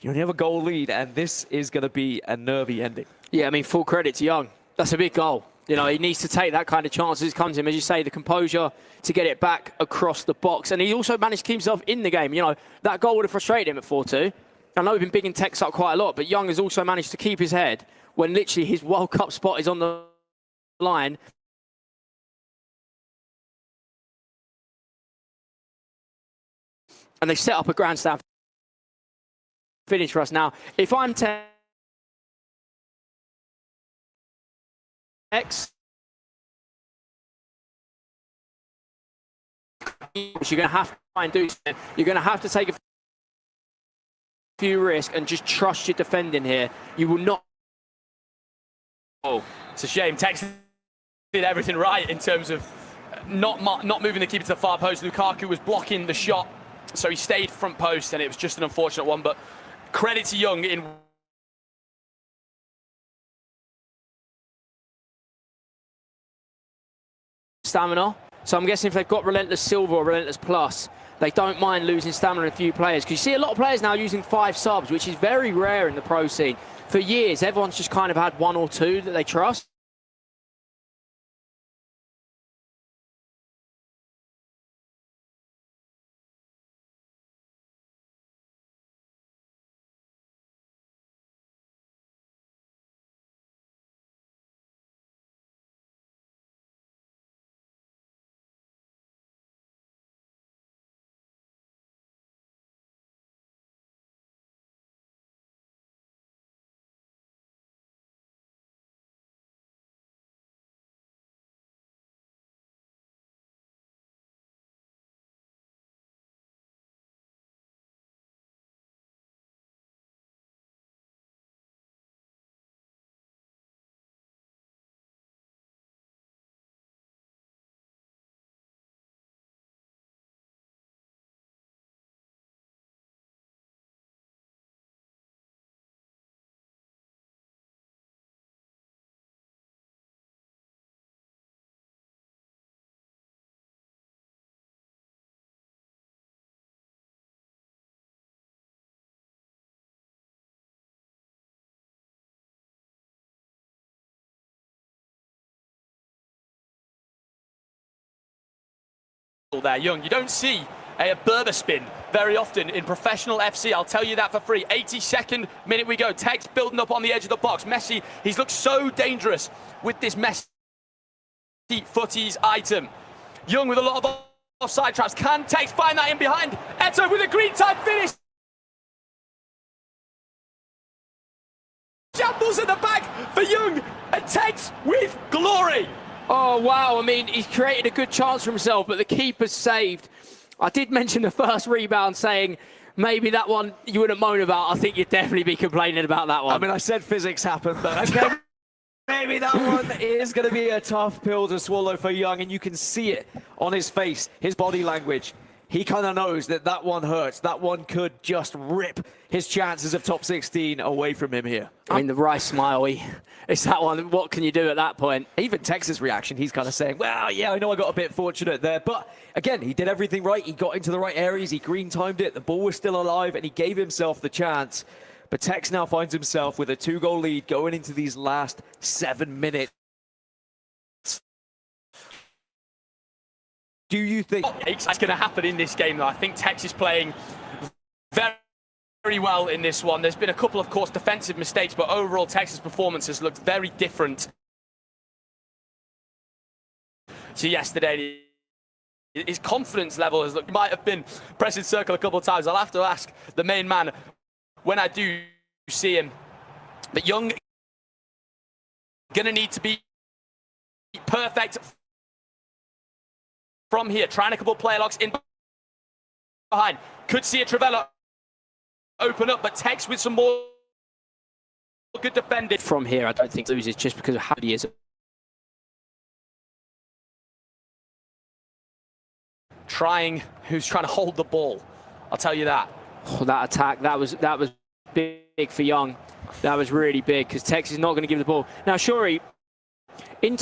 you only have a goal lead, and this is going to be a nervy ending. Yeah, I mean, full credit to Young. That's a big goal. You know, he needs to take that kind of chance as it comes to him. As you say, the composure to get it back across the box. And he also managed to keep himself in the game. You know, that goal would have frustrated him at 4-2. I know we've been bigging Tex up quite a lot, but Young has also managed to keep his head when literally his World Cup spot is on the line. And they set up a grandstand finish for us now. If I'm Tex, you're going to have to try and do something. You're going to have to take a few risks and just trust your defending here. You will not. Oh, it's a shame. Tex did everything right in terms of not moving the keeper to the far post. Lukaku was blocking the shot, so he stayed front post, and it was just an unfortunate one. But credit to Young in stamina. So I'm guessing if they've got Relentless Silver or Relentless Plus, they don't mind losing stamina in a few players. Because you see a lot of players now using 5 subs, which is very rare in the pro scene. For years, everyone's just kind of had 1 or 2 that they trust. there, Young. You don't see a Berber spin very often in professional FC. I'll tell you that for free. 82nd minute we go. Tex building up on the edge of the box. Messi, he's looked so dangerous with this Messi footies item. Young with a lot of offside traps. Can Tex find that in behind? Eto with a green tide finish. Shambles at the back for Young, and Tex with glory. Oh, wow. I mean, he's created a good chance for himself, but the keeper's saved. I did mention the first rebound, saying maybe that one you wouldn't moan about. I think you'd definitely be complaining about that one. I mean, I said physics happened, but okay, maybe that one is going to be a tough pill to swallow for Young, and you can see it on his face, his body language. He kind of knows that that one hurts. That one could just rip his chances of top 16 away from him here. I mean, the Rice smile, it's that one. What can you do at that point? Even Tex's reaction, he's kind of saying, well, yeah, I know I got a bit fortunate there. But again, he did everything right. He got into the right areas. He green timed it. The ball was still alive, and he gave himself the chance. But Tex now finds himself with a 2-goal lead going into these last 7 minutes. Do you think That's going to happen in this game, though? I think Tex is playing very well in this one. There's been a couple, of course, defensive mistakes, but overall Tex's performance has looked very different to yesterday. His confidence level has looked, might have been pressing circle a couple of times. I'll have to ask the main man when I do see him. But Young going to need to be perfect from here. Trying a couple of play locks in behind. Could see a Travella open up, but Tex with some more good defending. From here, I don't think loses just because of how he is. Who's trying to hold the ball. I'll tell you that. Oh, that attack, that was big for Young. That was really big because Tex is not going to give the ball. Now, Shuri, in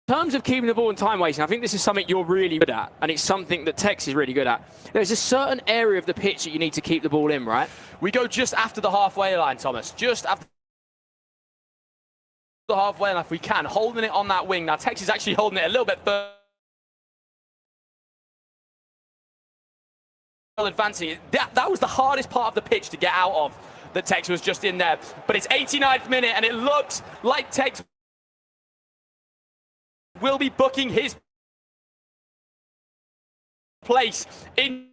terms of keeping the ball and time wasting, I think this is something you're really good at, and it's something that Tex is really good at. There's a certain area of the pitch that you need to keep the ball in, right? We go just after the halfway line, Thomas. Just after the halfway line, if we can, holding it on that wing. Now, Tex is actually holding it a little bit further. Advancing. That was the hardest part of the pitch to get out of, that Tex was just in there. But it's 89th minute, and it looks like Tex will be booking his place into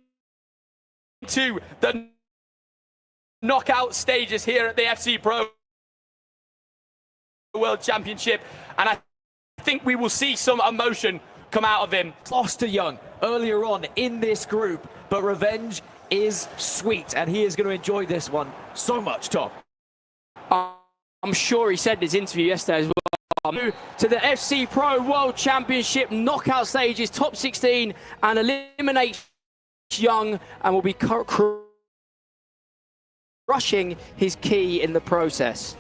the knockout stages here at the FC Pro World Championship, and I think we will see some emotion come out of him. Lost to Young earlier on in this group, but revenge is sweet, and he is going to enjoy this one so much, Tom. I'm sure he said in his interview yesterday as well. To the FC Pro World Championship knockout stages, top 16, and eliminate Young, and will be crushing his key in the process.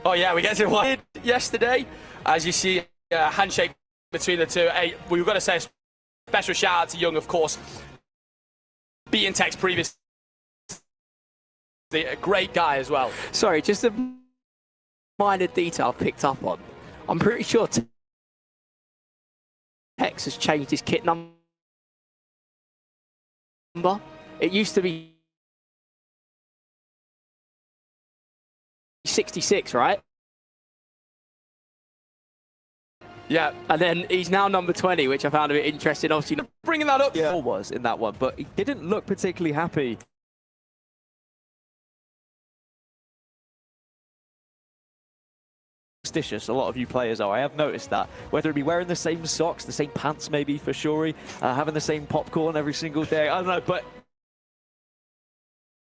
Oh yeah, we get to one yesterday. As you see, a handshake between the two. Hey, we've got to say a special shout out to Young, of course. Beating Tex previously. A great guy as well. Sorry, just a minor detail I've picked up on. I'm pretty sure Tex has changed his kit number. It used to be 66, right? Yeah. And then he's now number 20, which I found a bit interesting. Obviously, not bringing that up. Yeah, was in that one, but he didn't look particularly happy. A lot of you players are. I have noticed that. Whether it be wearing the same socks, the same pants maybe for Shuri, having the same popcorn every single day. I don't know, but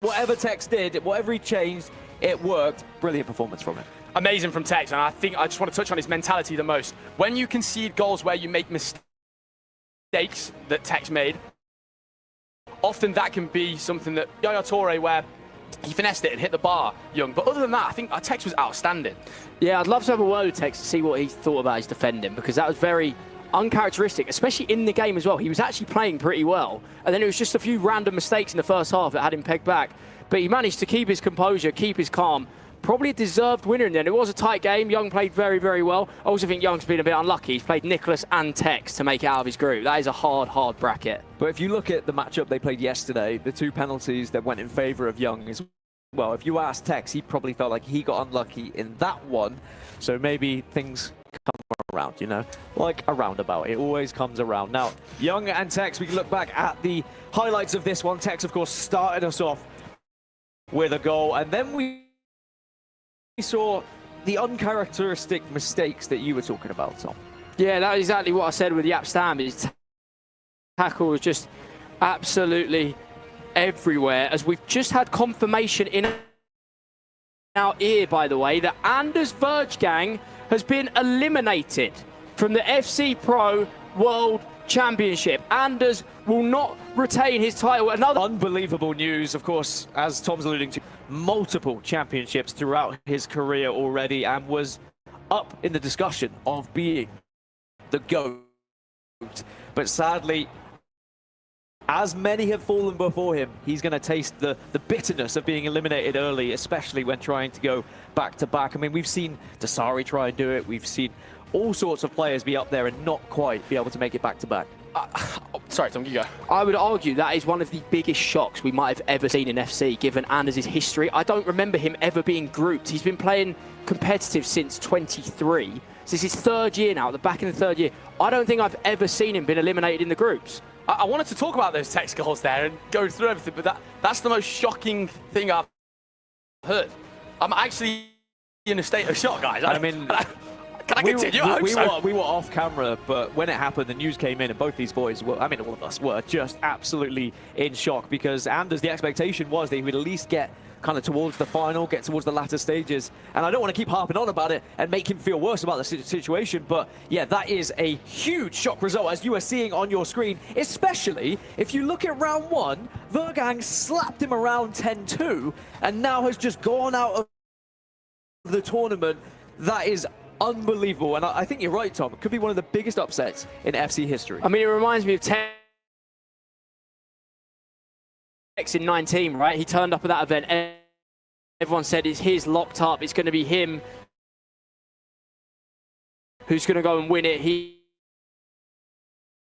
whatever Tex did, whatever he changed, it worked. Brilliant performance from him. Amazing from Tex, and I think I just want to touch on his mentality the most. When you concede goals where you make mistakes that Tex made, often that can be something that Yaya Toure, where he finessed it and hit the bar, Young. But other than that, I think Tex was outstanding. Yeah, I'd love to have a word with Tex to see what he thought about his defending, because that was very uncharacteristic, especially in the game as well. He was actually playing pretty well, and then it was just a few random mistakes in the first half that had him pegged back. But he managed to keep his composure, keep his calm, probably a deserved winner in the end. It was a tight game. Young played very, very well. I also think Young's been a bit unlucky. He's played Nicholas and Tex to make it out of his group. That is a hard, hard bracket. But if you look at the matchup they played yesterday, the 2 penalties that went in favour of Young is, well, if you ask Tex, he probably felt like he got unlucky in that one. So maybe things come around, you know, like a roundabout. It always comes around. Now, Young and Tex, we can look back at the highlights of this one. Tex, of course, started us off with a goal, and then we saw the uncharacteristic mistakes that you were talking about, Tom. Yeah, that is exactly what I said with Jaap Stam. His tackle was just absolutely everywhere, as we've just had confirmation in our ear, by the way, that Anders Verjgang has been eliminated from the FC Pro World Championship. Anders will not retain his title. Another unbelievable news, of course, as Tom's alluding to, multiple championships throughout his career already, and was up in the discussion of being the GOAT. But sadly, as many have fallen before him, he's going to taste the bitterness of being eliminated early, especially when trying to go back-to-back. I mean, we've seen Dasari try and do it. We've seen all sorts of players be up there and not quite be able to make it back-to-back. Sorry, Tom, you go. I would argue that is one of the biggest shocks we might have ever seen in FC, given Anders' history. I don't remember him ever being grouped. He's been playing competitive since 23. So this is his 3rd year now, the back in the 3rd year. I don't think I've ever seen him been eliminated in the groups. I wanted to talk about those Tex goals there and go through everything, but that's the most shocking thing I've heard. I'm actually in a state of shock, guys. I mean, can I continue? We were off camera, but when it happened, the news came in, and both these boys were, I mean, all of us were just absolutely in shock, because Anders, the expectation was that he would at least get kind of towards the final, get towards the latter stages. And I don't want to keep harping on about it and make him feel worse about the situation, but yeah, that is a huge shock result, as you are seeing on your screen, especially if you look at round 1, Verjgang slapped him around 10-2, and now has just gone out of the tournament. That is unbelievable, and I think you're right, Tom. It could be one of the biggest upsets in FC history. I mean, it reminds me of Tex in 19, right? He turned up at that event. Everyone said it's his, locked up. It's going to be him who's going to go and win it. He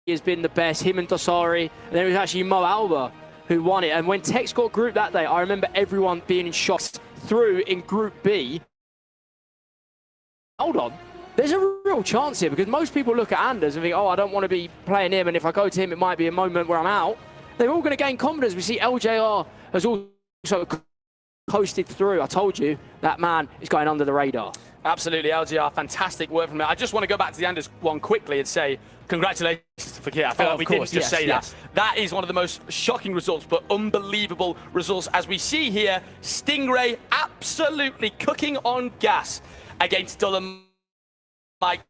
has been the best, him and Dasari. And then it was actually Mo Alba who won it. And when Tex got grouped that day, I remember everyone being in shock. Through in Group B. Hold on. There's a real chance here, because most people look at Anders and think, oh, I don't want to be playing him, and if I go to him, it might be a moment where I'm out. They're all going to gain confidence. We see LJR has also coasted through. I told you, that man is going under the radar. Absolutely, LJR, fantastic work from him. I just want to go back to the Anders one quickly and say congratulations to Fakir. I feel like we didn't just say that. That is one of the most shocking results, but unbelievable results. As we see here, Stingray absolutely cooking on gas against Dulham. Mike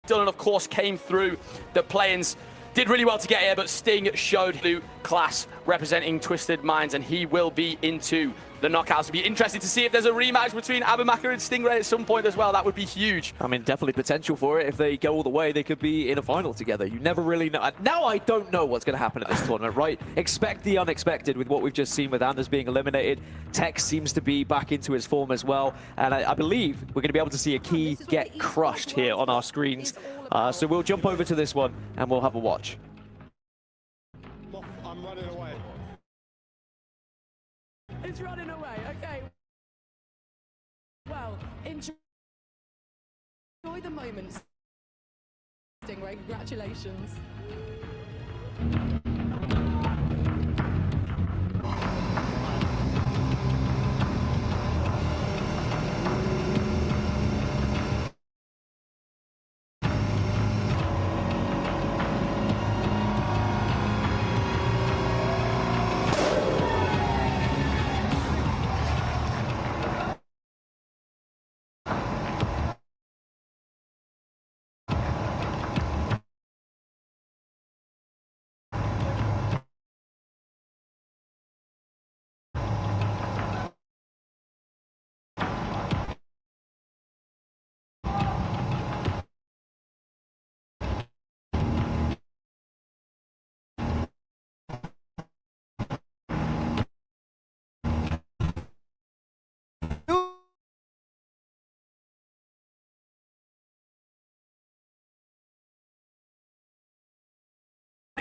Dillon, of course, came through the play-ins. Did really well to get here, but Sting showed absolute class representing Twisted Minds, and he will be into the knockouts. It'll be interesting to see if there's a rematch between Abimaka and Stingray at some point as well. That would be huge. I mean, definitely potential for it. If they go all the way, they could be in a final together. You never really know. Now I don't know what's going to happen at this tournament, right? Expect the unexpected with what we've just seen with Anders being eliminated. Tex seems to be back into his form as well. And I believe we're going to be able to see a key get crushed here on our screens. So we'll jump over to this one and we'll have a watch. I'm running away. It's running away, okay. Well, enjoy the moment, Stingray. Congratulations.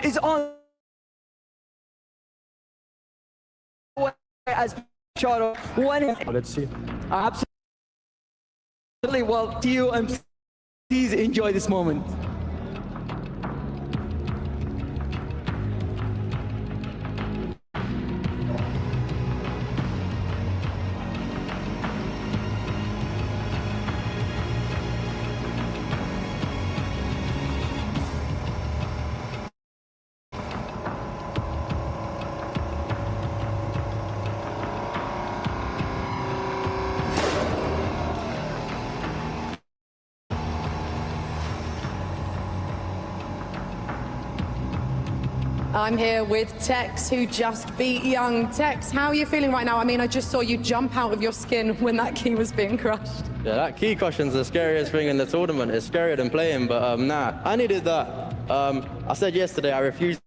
is on as shot one. Let's see. Absolutely. Well, to you, and please enjoy this moment. I'm here with Tex, who just beat Young. Tex, how are you feeling right now? I mean, I just saw you jump out of your skin when that key was being crushed. Yeah, that key crushing's the scariest thing in the tournament. It's scarier than playing, but nah, I needed that. I said yesterday I refused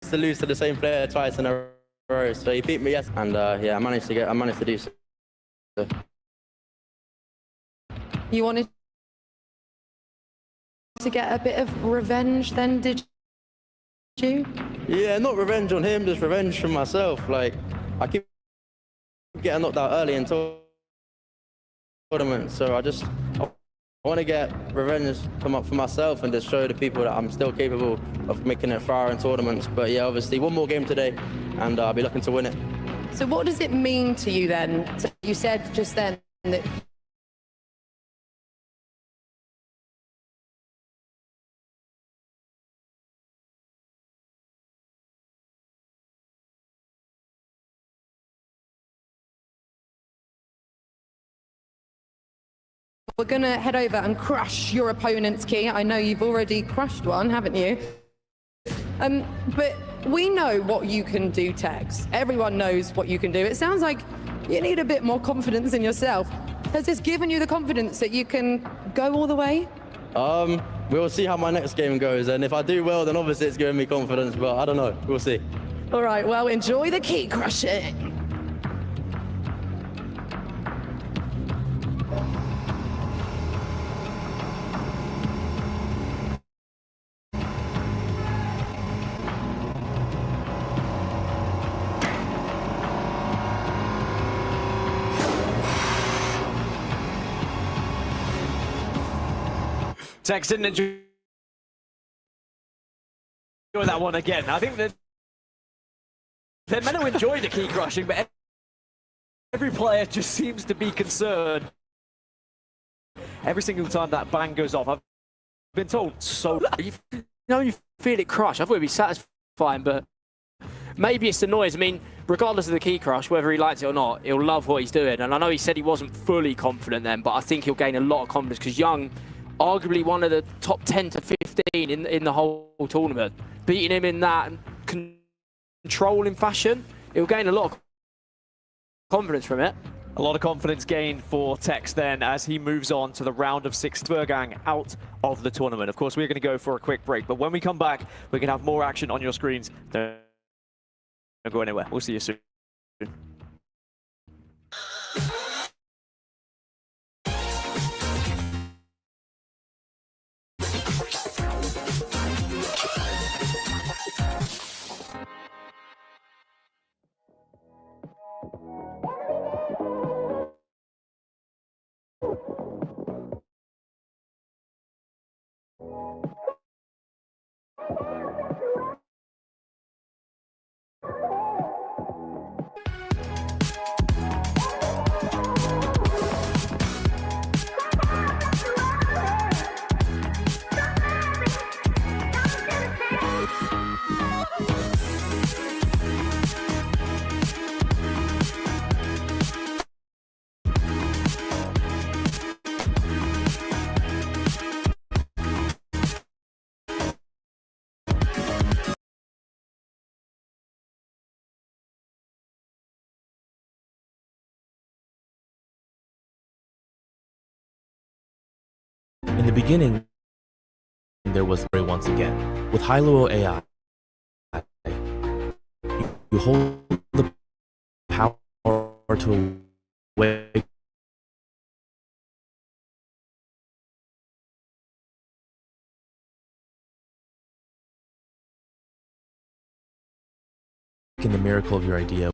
to lose to the same player twice in a row, so he beat me yesterday, and yeah, I managed to do so. You wanted to get a bit of revenge then, did you? Yeah, not revenge on him, just revenge from myself. Like, I keep getting knocked out early in tournaments, so I want to get revenge for myself and just show the people that I'm still capable of making it far in tournaments. But yeah, obviously, one more game today, and I'll be looking to win it. So what does it mean to you then? So you said just then that we're going to head over and crush your opponent's key. I know you've already crushed one, haven't you? But we know what you can do, Tex. Everyone knows what you can do. It sounds like you need a bit more confidence in yourself. Has this given you the confidence that you can go all the way? We'll see how my next game goes, and if I do well, then obviously it's giving me confidence, but I don't know. We'll see. All right, well, enjoy the key crushing. Tex didn't enjoy that one again. I think that they're meant to enjoy the key crushing, but every player just seems to be concerned every single time that bang goes off. I've been told so. You feel it crush. I thought it'd be satisfying, but maybe it's the noise. I mean, regardless of the key crush, whether he likes it or not, he'll love what he's doing. And I know he said he wasn't fully confident then, but I think he'll gain a lot of confidence because Young, arguably one of the top 10 to 15 in the whole tournament, beating him in that controlling fashion, he'll gain a lot of confidence from it. A lot of confidence gained for Tex then as he moves on to the round of 6. Vergang out of the tournament. Of course, we're going to go for a quick break, but when we come back, we can have more action on your screens. Don't go anywhere. We'll see you soon. In the beginning, there was once again. With high-level AI, you hold the power to wake in the miracle of your idea.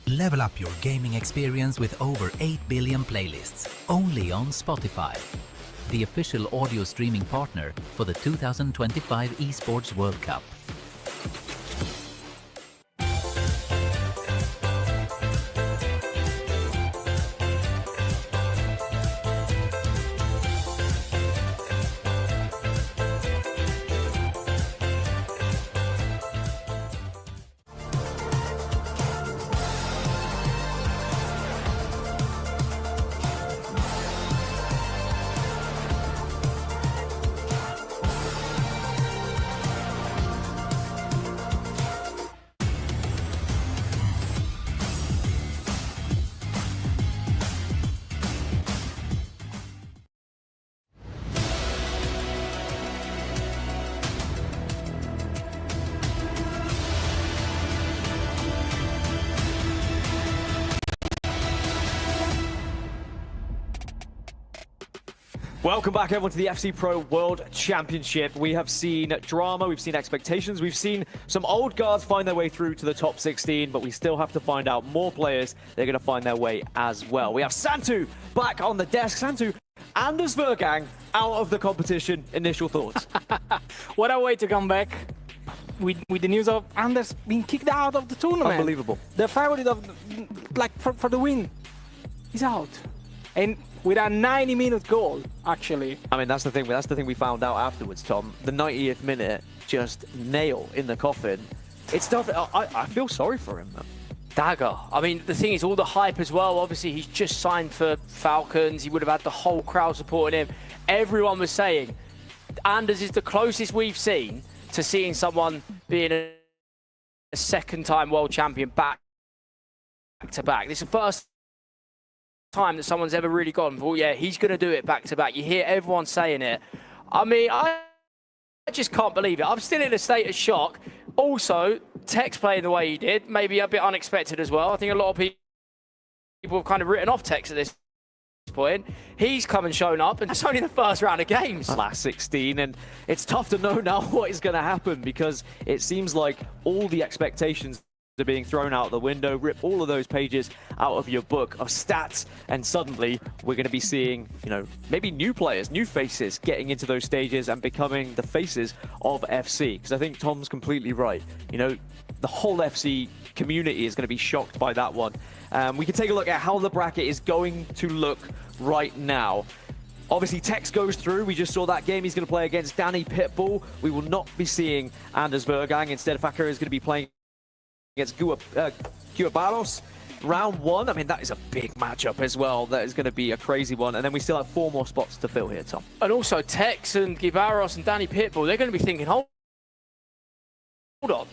Level up your gaming experience with over 8 billion playlists, only on Spotify, the official audio streaming partner for the 2025 Esports World Cup. Welcome back, everyone, to the FC Pro World Championship. We have seen drama, we've seen expectations, we've seen some old guards find their way through to the top 16, but we still have to find out more players that are going to find their way as well. We have Santu back on the desk. Santu, Anders Vergang out of the competition. Initial thoughts? What a way to come back with the news of Anders being kicked out of the tournament. Unbelievable. The favorite of, like, for the win is out. And with a 90-minute goal, actually. I mean, that's the thing we found out afterwards, Tom. The 90th minute, just nail in the coffin. It's tough. I feel sorry for him, man. Dagger. I mean, the thing is, all the hype as well. Obviously, he's just signed for Falcons. He would have had the whole crowd supporting him. Everyone was saying Anders is the closest we've seen to seeing someone being a second-time world champion back to back. This is the first time that someone's ever really gone, well, yeah, he's going to do it back to back. You hear everyone saying it. I mean, I just can't believe it. I'm still in a state of shock. Also, Tex playing the way he did, maybe a bit unexpected as well. I think a lot of people have kind of written off Tex at this point. He's come and shown up, and that's only the first round of games. Last 16, and it's tough to know now what is going to happen, because it seems like all the expectations are being thrown out the window. Rip all of those pages out of your book of stats, and suddenly we're going to be seeing, you know, maybe new players, new faces getting into those stages and becoming the faces of FC. Because I think Tom's completely right. You know, the whole FC community is going to be shocked by that one. We can take a look at how the bracket is going to look right now. Obviously, Tex goes through. We just saw that game. He's going to play against Danny Pitbull. We will not be seeing Anders Vergang. Instead, Fakir is going to be playing against Guabaros. Round one, I mean, that is a big matchup as well. That is going to be a crazy one. And then we still have 4 more spots to fill here, Tom. And also, Tex and Guibaros and Danny Pitbull, they're going to be thinking, hold on.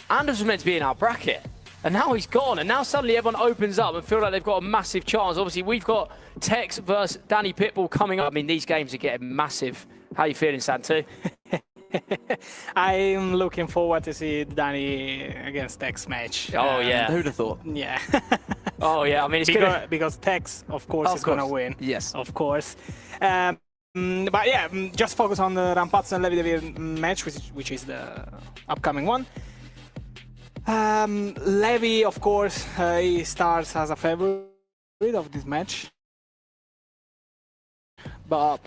Anders was meant to be in our bracket, and now he's gone. And now suddenly everyone opens up and feel like they've got a massive chance. Obviously, we've got Tex versus Danny Pitbull coming up. I mean, these games are getting massive. How are you feeling, Santu? I'm looking forward to see Danny against Tex match. Oh, yeah. Who'd have thought? Yeah. Oh, yeah. I mean, it's because Tex, of course, is going to win. Yes. Of course. But yeah, just focus on the Rampazzo and Levi match, which is the upcoming one. Levi, of course, he starts as a favorite of this match. but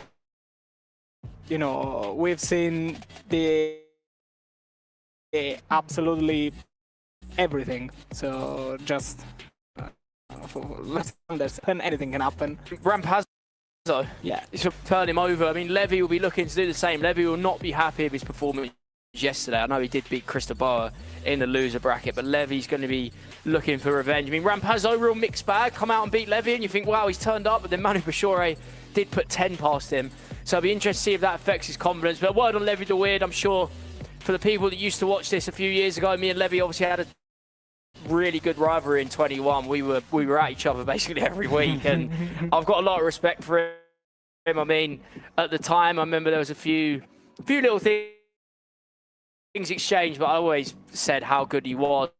you know, we've seen the absolutely everything. So just let's understand anything can happen. Rampazzo, yeah, it's turn him over. I mean, Levy will be looking to do the same. Levy will not be happy with his performance yesterday. I know he did beat Cristobal in the loser bracket, but Levy's going to be looking for revenge. I mean, Rampazzo, real mixed bag, come out and beat Levy, and you think, wow, he's turned up, but then Manu Bashore did put 10 past him. So I'll be interested to see if that affects his confidence. But a word on Levy the Weird, I'm sure for the people that used to watch this a few years ago, me and Levy obviously had a really good rivalry in 21. We were at each other basically every week, and I've got a lot of respect for him. I mean, at the time, I remember there was a few little things exchanged, but I always said how good he was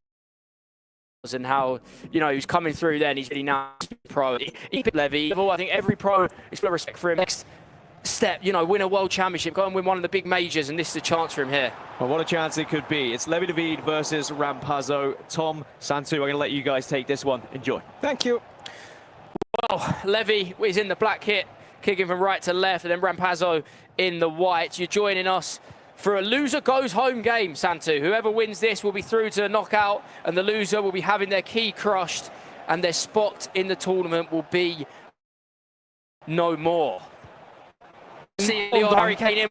and how, you know, he was coming through then. He's really now pro. He picked Levy. I think every pro is full of respect for him. Next step, you know, win a world championship, go and win one of the big majors, and this is a chance for him here. Well, what a chance it could be. It's Levy David versus Rampazzo. Tom, Santu, I'm going to let you guys take this one. Enjoy. Thank you. Well, Levy is in the black kit, kicking from right to left, and then Rampazzo in the white. You're joining us for a loser goes home game, Santu. Whoever wins this will be through to the knockout, and the loser will be having their key crushed, and their spot in the tournament will be no more. See the Hurricane in.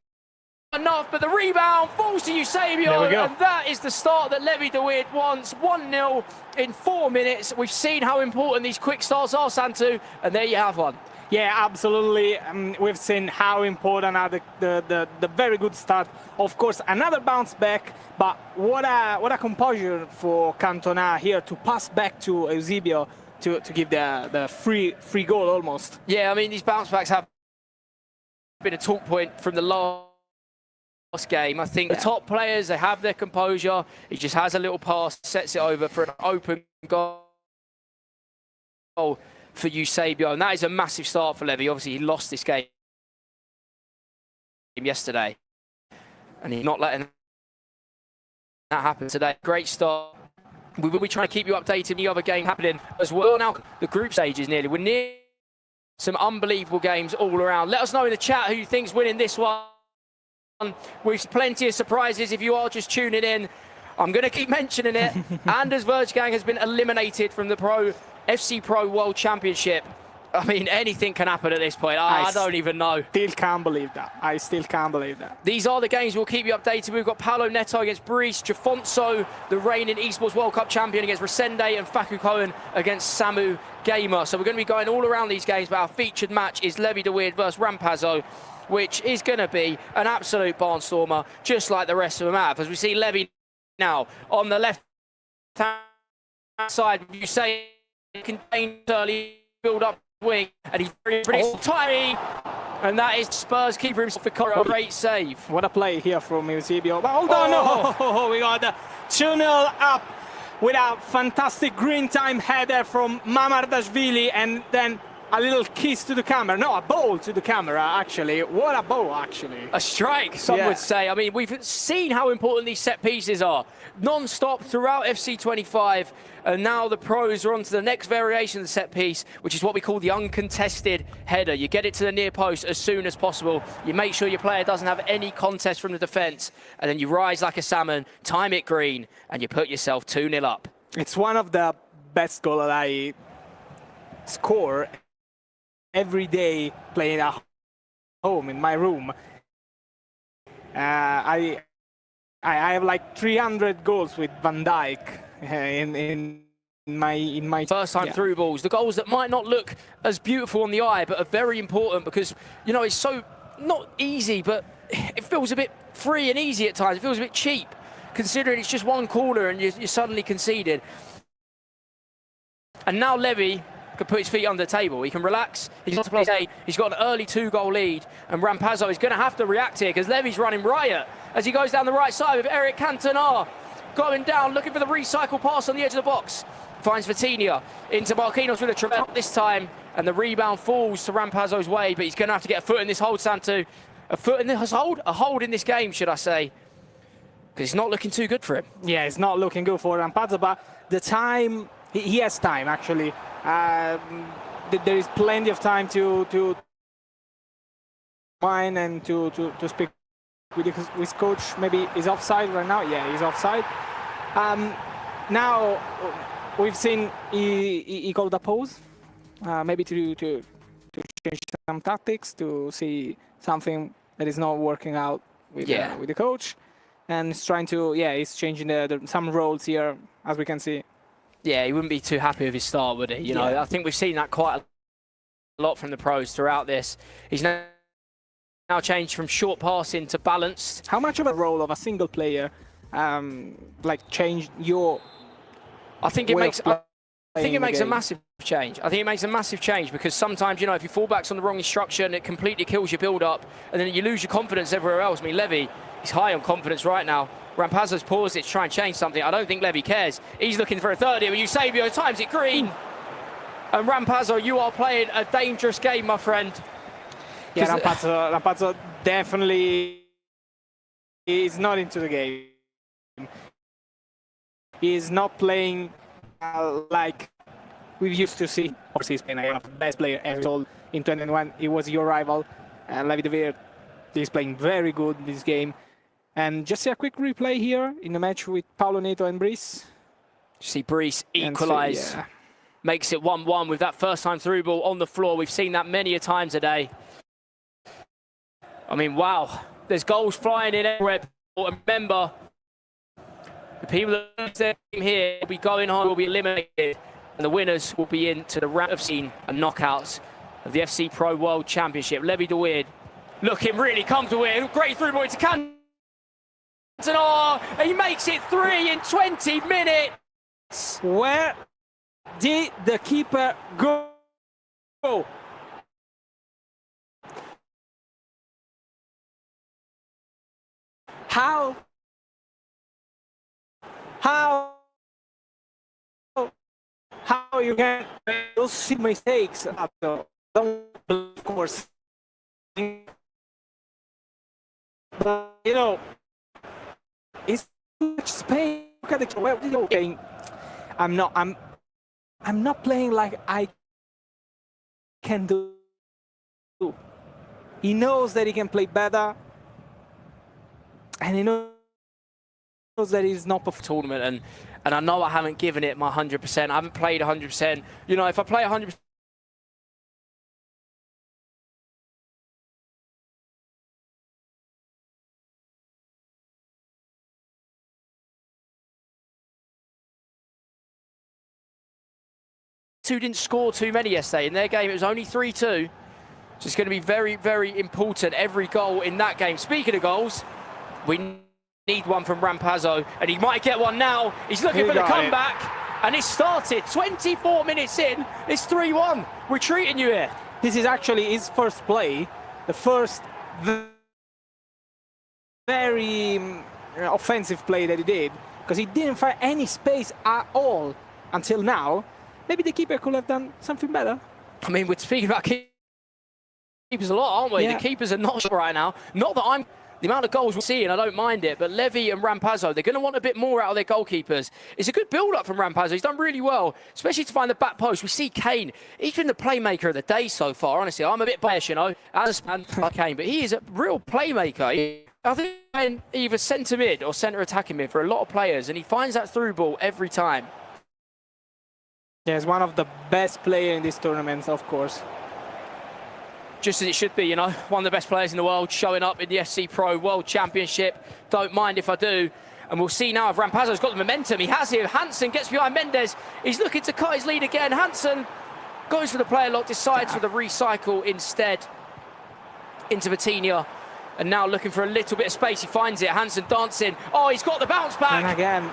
Enough, but the rebound falls to Eusebio, and that is the start that Levy de Weird wants. 1-0 in 4 minutes. We've seen how important these quick starts are, Santu, and there you have one. Yeah, absolutely. We've seen how important are the very good start. Of course, another bounce back, but what a composure for Cantona here to pass back to Eusebio to give the free goal almost. Yeah, I mean, these bounce backs have been a talk point from the last game. I think the top players, they have their composure. He just has a little pass, sets it over for an open goal for Eusebio, and that is a massive start for Levy. Obviously, he lost this game yesterday, and he's not letting that happen today. Great start. We will be trying to keep you updated on the other game happening as well. Now, the group stage is nearly. We're near some unbelievable games all around. Let us know in the chat who you think's winning this one. We've plenty of surprises if you are just tuning in. I'm going to keep mentioning it. Anders Verjgang has been eliminated from the FC Pro World Championship. I mean, anything can happen at this point. I don't even know. Still can't believe that. I still can't believe that. These are the games we'll keep you updated. We've got Paolo Neto against Brice, Jafonso, the reigning Esports World Cup champion, against Resende, and Faku Cohen against Samu Gamer. So we're going to be going all around these games, but our featured match is Levy de Weird versus Rampazzo, which is going to be an absolute barnstormer, just like the rest of them have. As we see Levy now on the left-hand side, you say contained early build-up wing, and he's pretty tiny, and that is Spurs keeper himself. A great save. What a play here from Eusebio. But hold on, no, we got the 2-0 up with a fantastic green time header from Mamardashvili, and then a little kiss to the camera. No, a ball to the camera, actually. What a ball, actually. A strike, some would say. I mean, we've seen how important these set pieces are. Non-stop throughout FC25. And now the pros are on to the next variation of the set piece, which is what we call the uncontested header. You get it to the near post as soon as possible. You make sure your player doesn't have any contest from the defence. And then you rise like a salmon, time it green, and you put yourself 2-0 up. It's one of the best goals that I score every day playing at home in my room. I have like 300 goals with Van Dijk in my first time through balls. The goals that might not look as beautiful on the eye, but are very important because, you know, it's so not easy, but it feels a bit free and easy at times. It feels a bit cheap, considering it's just one corner and you're suddenly conceded. And now Levy can put his feet under the table. He can relax. He's got to play. He's got an early 2-goal lead, and Rampazzo is going to have to react here because Levy's running riot as he goes down the right side with Eric Cantona going down, looking for the recycle pass on the edge of the box. Finds Vitinha into Marquinhos with a tremendous this time, and the rebound falls to Rampazzo's way, but he's going to have to get a foot in this hold, Santu. A foot in this hold? A hold in this game, should I say. Because it's not looking too good for him. Yeah, it's not looking good for Rampazzo, but the time, he has time, actually. There is plenty of time to wine and to speak with coach. Maybe he's offside right now. Yeah, he's offside. Now we've seen he called a pause, maybe to change some tactics, to see something that is not working out with the coach, and he's trying to he's changing some roles here, as we can see. Yeah, he wouldn't be too happy with his start, would he? You know, I think we've seen that quite a lot from the pros throughout this. He's now changed from short passing to balanced. How much of a role of a single player like changed your? I think it makes. I think it makes a massive change. I think it makes a massive change because sometimes, you know, if your fullback's on the wrong instruction, it completely kills your build-up, and then you lose your confidence everywhere else. I mean, Levy, he's high on confidence right now. Rampazzo's paused it to try and change something. I don't think Levy cares. He's looking for a third here, but Eusebio times it green. And Rampazzo, you are playing a dangerous game, my friend. Yeah, Rampazzo definitely is not into the game. He is not playing like we used to see. Of course, he's playing one of the best players ever told in 2021. He was your rival. Levy De Veer is playing very good this game. And just see a quick replay here in the match with Paulo Neto and Brice. See Brice equalise. Makes it 1-1 with that first time through ball on the floor. We've seen that many a time today. I mean, wow. There's goals flying in everywhere. Remember, the people that lose their team here will be going home, will be eliminated, and the winners will be into the round of scene and knockouts of the FC Pro World Championship. Levy De Veer looking really comfortable here. Great through ball to Cantona. He makes it 3 in 20 minutes. Where did the keeper go? How you can those see mistakes? Don't, of course, but you know, it's too much space. Look at the well, okay. I'm not playing like I can do. He knows that he can play better, and he knows that he's not for tournament. And I know I haven't given it my 100%. I haven't played 100%. You know, if I play 100%. Two didn't score too many yesterday. In their game, it was only 3-2. So it's going to be very, very important, every goal in that game. Speaking of goals, we need one from Rampazzo, and he might get one now. He's looking for the comeback, and it started 24 minutes in. It's 3-1. We're treating you here. This is actually his first play, the first very offensive play that he did, because he didn't find any space at all until now. Maybe the keeper could have done something better. I mean, we're speaking about keepers a lot, aren't we? Yeah. The keepers are not sure right now. Not that I'm... The amount of goals we're seeing, I don't mind it, but Levy and Rampazzo, they're going to want a bit more out of their goalkeepers. It's a good build-up from Rampazzo. He's done really well, especially to find the back post. We see Kane. He's been the playmaker of the day so far, honestly. I'm a bit biased, you know, as a fan like Kane, but he is a real playmaker. I think either centre mid or centre attacking mid for a lot of players, and he finds that through ball every time. Yeah, he's one of the best players in this tournament, of course. Just as it should be, you know, one of the best players in the world showing up in the FC Pro World Championship. Don't mind if I do. And we'll see now if Rampazzo's got the momentum. He has here. Hansen gets behind Mendes. He's looking to cut his lead again. Hansen goes for the player lock, decides for the recycle instead into Vitinha. And now looking for a little bit of space. He finds it. Hansen dancing. Oh, he's got the bounce back. And again,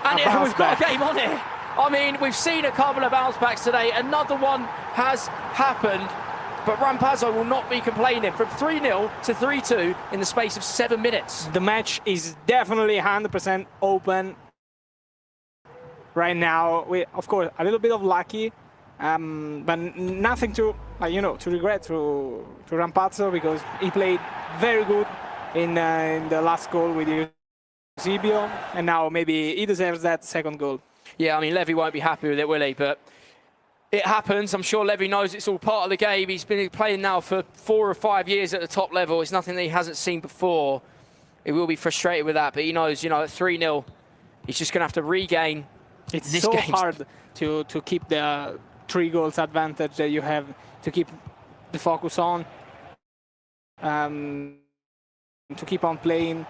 we've got a game on it. I mean, we've seen a couple of bounce backs today. Another one has happened. But Rampazzo will not be complaining. From 3-0 to 3-2 in the space of 7 minutes. The match is definitely 100% open right now. Of course, a little bit of lucky, but nothing to, to regret to Rampazzo, because he played very good in the last goal with Eusebio, and now maybe he deserves that second goal. Yeah, I mean, Levy won't be happy with it, will he? But it happens. I'm sure Levy knows it's all part of the game. He's been playing now for 4 or 5 years at the top level. It's nothing that he hasn't seen before. He will be frustrated with that, but he knows, you know, at 3-0, he's just going to have to regain. It's so hard to keep the 3 goals advantage that you have, to keep the focus on, to keep on playing.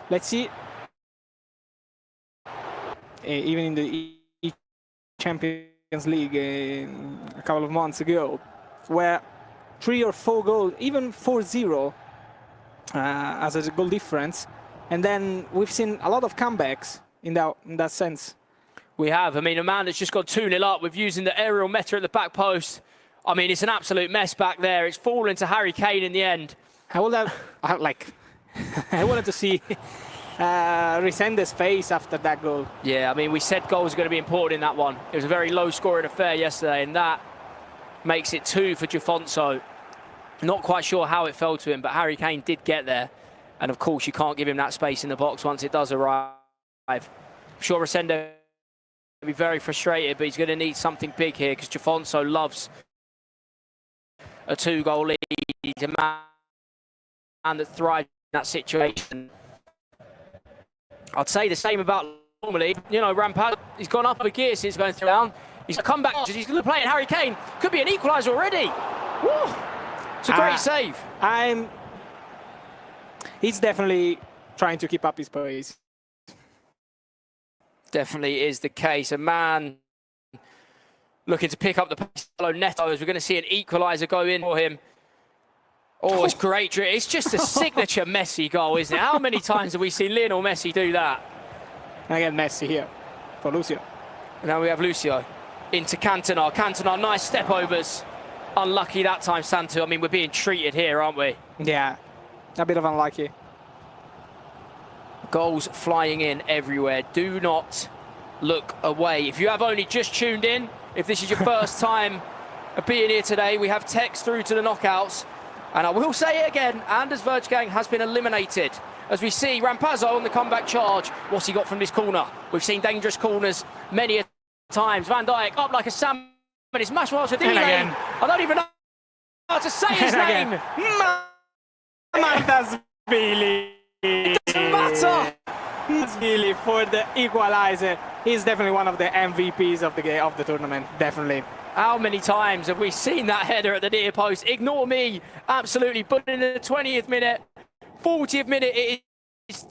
Let's see. Even in the Champions League a couple of months ago, where 3 or 4 goals, even 4-0 as a goal difference, and then we've seen a lot of comebacks in that sense. We have. I mean, a man that's just got 2-0 up with using the aerial meta at the back post. I mean, it's an absolute mess back there. It's fallen to Harry Kane in the end. I would have, I wanted to see Resende's face after that goal. Yeah, I mean, we said goals are going to be important in that one. It was a very low-scoring affair yesterday, and that makes it 2 for Jafonso. Not quite sure how it fell to him, but Harry Kane did get there. And, of course, you can't give him that space in the box once it does arrive. I'm sure Resende will be very frustrated, but he's going to need something big here because Jafonso loves a 2-goal lead. He's a man that thrives in that situation. I'd say the same about normally. You know, Rampaz, he's gone up a gear since going down. He's come back. He's playing Harry Kane. Could be an equaliser already. Woo. It's a great save. He's definitely trying to keep up his pace. Definitely is the case. A man looking to pick up the pace. Neto, as we're going to see an equaliser go in for him. Oh, it's great. It's just a signature Messi goal, isn't it? How many times have we seen Lionel Messi do that? And again, Messi here for Lucio. And now we have Lucio into Cantona. Cantona, nice step overs. Unlucky that time, Santu. I mean, we're being treated here, aren't we? Yeah, a bit of unlucky. Goals flying in everywhere. Do not look away. If you have only just tuned in, if this is your first time being here today, we have text through to the knockouts. And I will say it again, Anders Vertgang has been eliminated. As we see Rampazzo on the comeback charge. What's he got from this corner? We've seen dangerous corners many times. Van Dijk up like a salmon. It's Maswell-Sadile. I don't even know how to say his name. Matasvili. It doesn't matter. Matasvili for the equaliser. He's definitely one of the MVPs of the tournament. Definitely. How many times have we seen that header at the near post? Ignore me, absolutely. But in the 20th minute, 40th minute, it is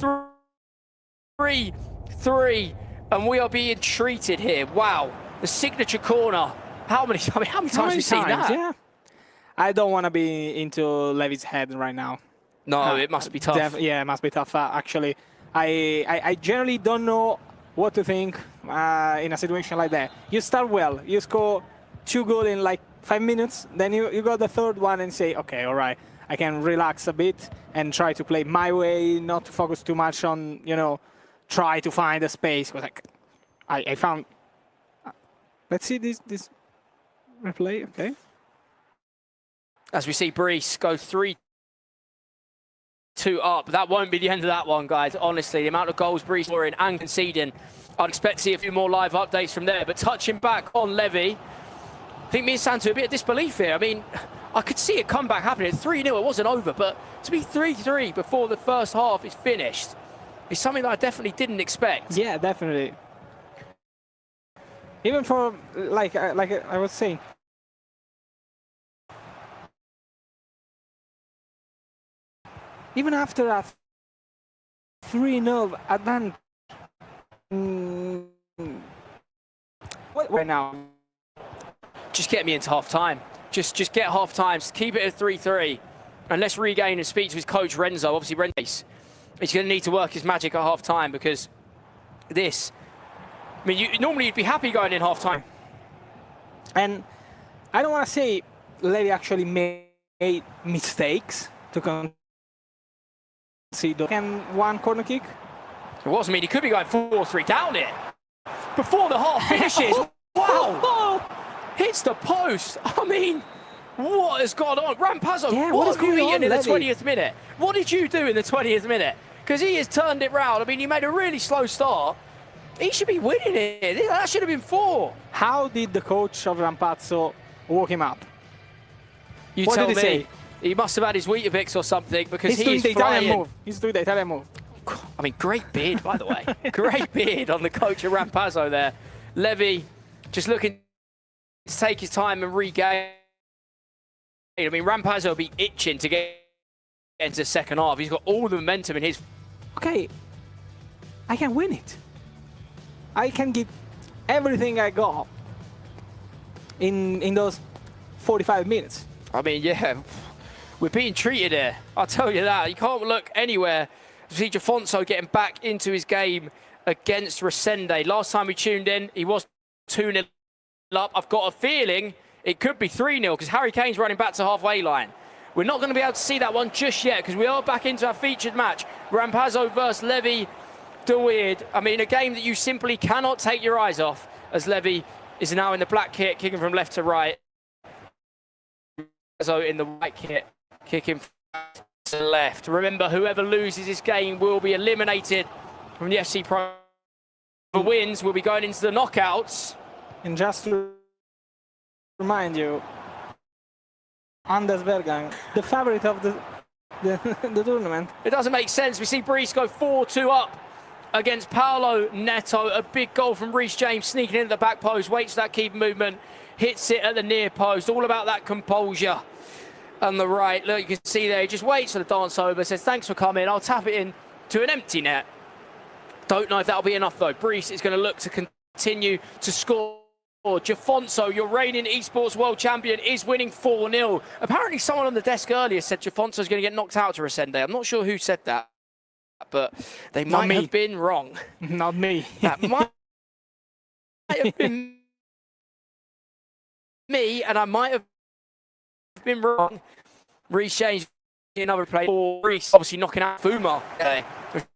3-3, and we are being treated here. Wow, the signature corner. How many times have we seen that? Yeah. I don't want to be into Levy's head right now. No, it must be tough. Yeah, it must be tough. Actually, I generally don't know what to think in a situation like that. You start well, you score 2 goals in like 5 minutes, then you got the 3rd one and say, okay, all right, I can relax a bit and try to play my way, not to focus too much on, you know, try to find a space. Because like, I found. Let's see this replay. Okay. As we see Brees go 3-2 up. That won't be the end of that one, guys. Honestly, the amount of goals Brees scoring and conceding, I'd expect to see a few more live updates from there. But touching back on Levy, I think me and Santo a bit of disbelief here. I mean, I could see a comeback happening. 3-0, it wasn't over, but to be 3-3 before the first half is finished is something that I definitely didn't expect. Yeah, definitely. Even for, like I was saying, even after a 3-0 advantage, right now. Just get me into half-time. Just get half-time. Keep it at 3-3. And let's regain and speak to his coach, Renzo. Obviously, Renzo, he's going to need to work his magic at half-time because this... I mean, normally you'd be happy going in half-time. And I don't want to say Levy actually made mistakes to concede one corner kick. It was. I mean, he could be going 4-3 down it before the half finishes. Wow! Hits the post. I mean, what has gone on? Rampazzo, what have you eaten in the 20th minute? What did you do in the 20th minute? Because he has turned it round. I mean, he made a really slow start, He should be winning it. That should have been 4. How did the coach of Rampazzo woke him up? You What tell did he me. say? He must have had his Weetabix or something because He's he doing is the Italian flying. move. He's doing the Italian move. I mean, great beard, by the way. Great beard on the coach of Rampazzo there. Levy just looking to take his time and regain. I mean, Rampazzo will be itching to get into the second half. He's got all the momentum in his... Okay, I can win it. I can give everything I got in those 45 minutes. I mean, yeah, we're being treated here. I'll tell you that. You can't look anywhere. See Jafonso getting back into his game against Resende. Last time we tuned in, he was 2-0 up. I've got a feeling it could be 3-0 because Harry Kane's running back to halfway line. We're not going to be able to see that one just yet because we are back into our featured match. Rampazzo versus Levy de Weird. I mean, a game that you simply cannot take your eyes off as Levy is now in the black kit, kicking from left to right. So in the white kit, kicking to left. Remember, whoever loses this game will be eliminated from the FC Pro. Whoever wins will be going into the knockouts. And just to remind you, Anders Bergang, the favorite of the tournament. It doesn't make sense. We see Brees go 4-2 up against Paolo Neto. A big goal from Reece James sneaking into the back post, waits for that keep movement, hits it at the near post. All about that composure on the right. Look, you can see there, he just waits for the dance over, says, thanks for coming. I'll tap it in to an empty net. Don't know if that'll be enough, though. Brees is going to look to continue to score. Jafonso, your reigning esports world champion, is winning 4-0. Apparently someone on the desk earlier said Jafonso's going to get knocked out to Resende. I'm not sure who said that, but they might have been wrong. Not me. That might have been me, and I might have been wrong. Reece James, another play for Reece, obviously knocking out Fuma.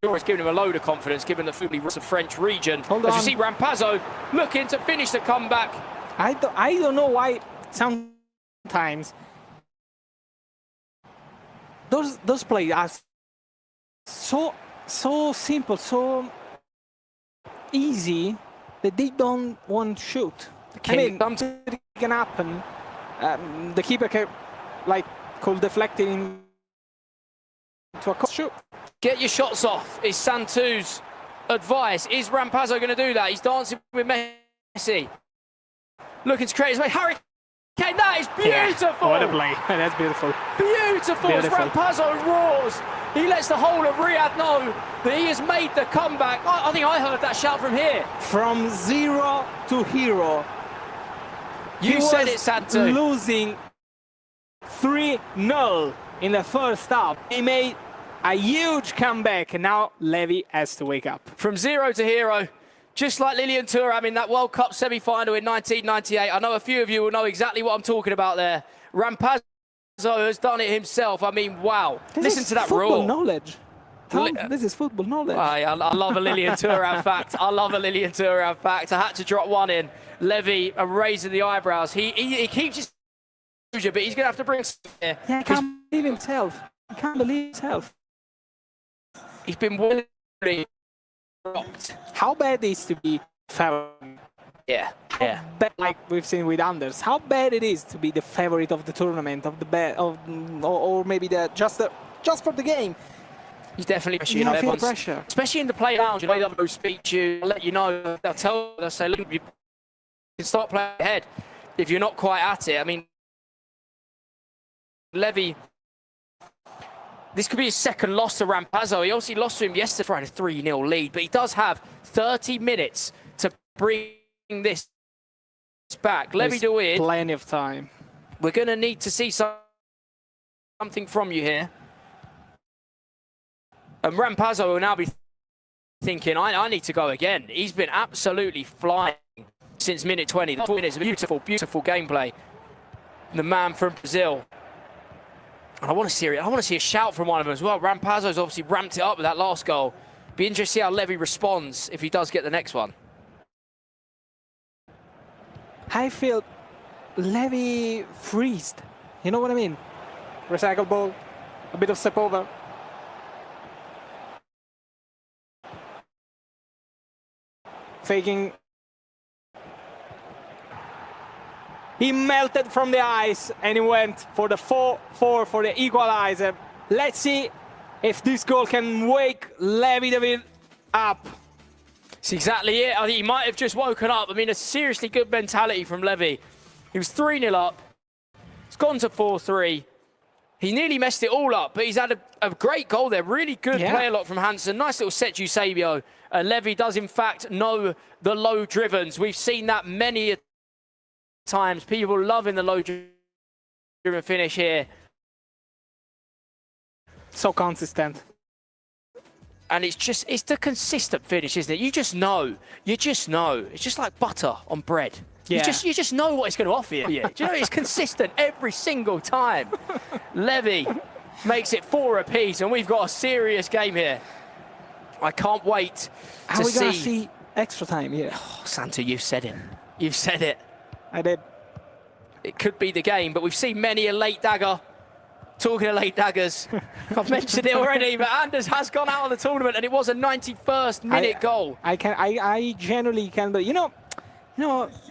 It's giving him a load of confidence, given that Fuma was a French region. As you see Rampazzo looking to finish the comeback. I don't know why sometimes those plays are so simple, so easy that they don't want to shoot. I mean, something can happen. The keeper could deflect it into a shoot. Get your shots off is Santu's advice. Is Rampazzo going to do that? He's dancing with Messi. Looking to create his way. Harry Kane, that is beautiful. Yeah, what a play. That's beautiful. Beautiful. As Rampazzo roars. He lets the whole of Riyadh know that he has made the comeback. I think I heard that shout from here. From 0 to hero. You said it, Santu. Losing 3-0 in the first half. He made a huge comeback, and now Levy has to wake up. From 0 to hero, just like Lilian Thuram in that World Cup semi-final in 1998. I know a few of you will know exactly what I'm talking about there. Rampazzo has done it himself. I mean, wow. Listen to that roar. Knowledge. Tom, this is football knowledge. I love a Lilian Thuram fact. I love a Lilian Thuram fact. I had to drop one in. Levy raising the eyebrows. He keeps his composure, but he's going to have to bring here. Yeah, he can't believe himself. He can't believe himself. He's been really rocked. How bad it is to be favorite? Yeah. Bad, like we've seen with Anders. How bad it is to be the favorite of the tournament, or maybe just for the game. He's definitely pressure. You feel pressure. Especially in the play lounge, the way they'll speak to you, I'll let you know, they'll tell you, they'll say, look, you can start playing ahead if you're not quite at it. I mean, Levy, this could be his second loss to Rampazzo. He obviously lost to him yesterday for a 3-0 lead, but he does have 30 minutes to bring this back. Levy de Weird, plenty of time. We're going to need to see something from you here. And Rampazzo will now be thinking, I need to go again. He's been absolutely flying since minute 20. That's minutes of beautiful, beautiful gameplay. The man from Brazil. And I want to see a shout from one of them as well. Rampazzo's obviously ramped it up with that last goal. Be interested to see how Levy responds if he does get the next one. I feel Levy freezed. You know what I mean? Recycle ball, a bit of step over. faking. He melted from the ice and he went for the 4-4 for the equalizer. Let's see if this goal can wake Levi David up. It's exactly it. I think he might have just woken up. I mean, a seriously good mentality from Levi. He was 3-0 up. It's gone to 4-3. He nearly messed it all up, but he's had a great goal there. Really good player lock from Hansen. Nice little set Eusebio. And Levi does, in fact, know the low drivens. We've seen that many times. People loving the low driven finish here. So consistent. And it's the consistent finish, isn't it? You just know. It's just like butter on bread. Yeah. You just know what it's going to offer you. Do you know, it's consistent every single time. Levi makes it 4 apiece, and we've got a serious game here. I can't wait Are we going to see extra time here? Oh, Santa, you've said it. You've said it. I did. It could be the game, but we've seen many a late dagger. Talking of late daggers, I've mentioned it already, but Anders has gone out of the tournament, and it was a 91st minute goal. I generally can, but you know,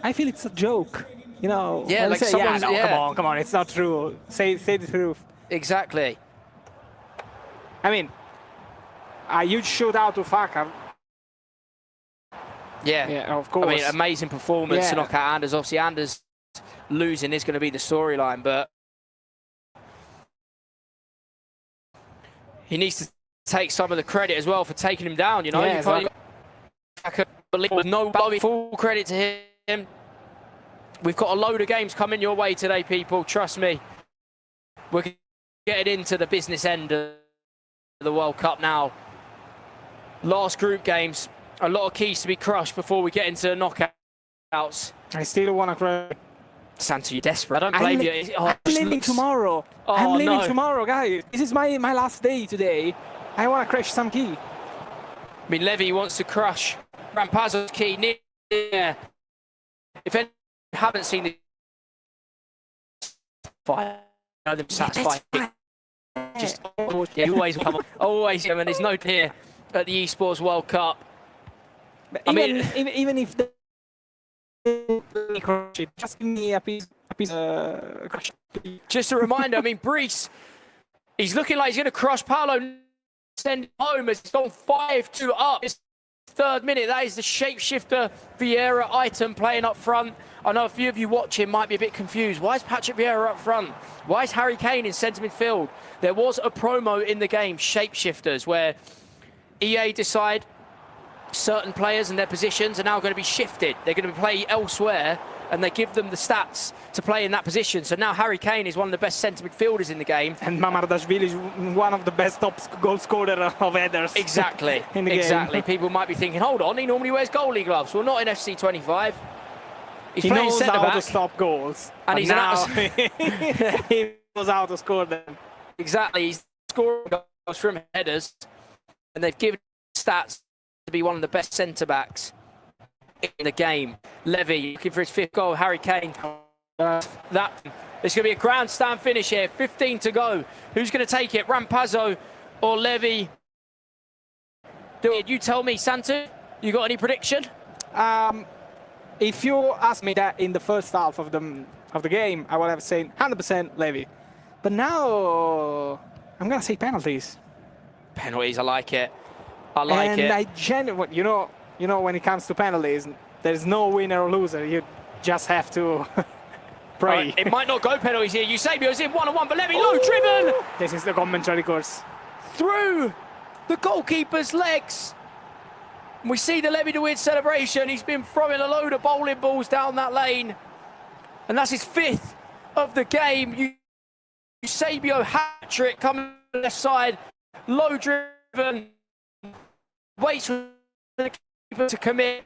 I feel it's a joke. You know, yeah, like say, come on, it's not true. Say the truth. Exactly. I mean, a huge shootout to Faka. Yeah, of course. I mean, amazing performance to knock out Anders. Obviously, Anders losing is going to be the storyline, but he needs to take some of the credit as well for taking him down, you know? Yeah, I could believe with no full credit to him. We've got a load of games coming your way today, people. Trust me. We're getting into the business end of the World Cup now. Last group games. A lot of keys to be crushed before we get into the knockouts. I still want to cry. Santa, you're desperate. I don't blame you. I'm leaving tomorrow. Oh, I'm leaving tomorrow, guys. This is my last day today. I want to crush some key. I mean, Levi wants to crush Rampazzo's key. Yeah. If any haven't seen the fight, I know them satisfied. Just you always come on. Always, and there's no here at the Esports World Cup. Even if the just give me a piece crush. Just a reminder, I mean, Brees, he's looking like he's going to crush Paolo, send him home as he's gone 5-2 up. It's 3rd minute. That is the shapeshifter Vieira item playing up front. I know a few of you watching might be a bit confused. Why is Patrick Vieira up front? Why is Harry Kane in centre midfield? There was a promo in the game, Shapeshifters, where EA decide certain players and their positions are now going to be shifted. They're going to play elsewhere, and they give them the stats to play in that position. So now Harry Kane is one of the best centre midfielders in the game. And Mamardashvili is one of the best top goal scorers of headers. Exactly. in the exactly. game. People might be thinking, hold on, he normally wears goalie gloves. Well, not in FC 25. He's he playing knows centre how back to stop goals. and he's now he knows how to score them. Exactly. He's scoring goals from headers, and they've given stats to be one of the best centre backs in the game. Levi looking for his 5th goal. Harry Kane. It's going to be a grandstand finish here. 15 to go. Who's going to take it? Rampazzo or Levi? You tell me, Santu. You got any prediction? If you asked me that in the first half of the game, I would have said 100% Levi. But now I'm going to say penalties. Penalties, I like it. I like it. And I genuinely, you know, when it comes to penalties, there's no winner or loser. You just have to pray. It might not go penalties here. Eusebio's in 1-on-1, but Levi low driven. This is the commentary course. Through the goalkeeper's legs. We see the Levi de Weird celebration. He's been throwing a load of bowling balls down that lane. And that's his 5th of the game. Eusebio hat-trick coming left side. Low driven. Waits for the keeper to commit.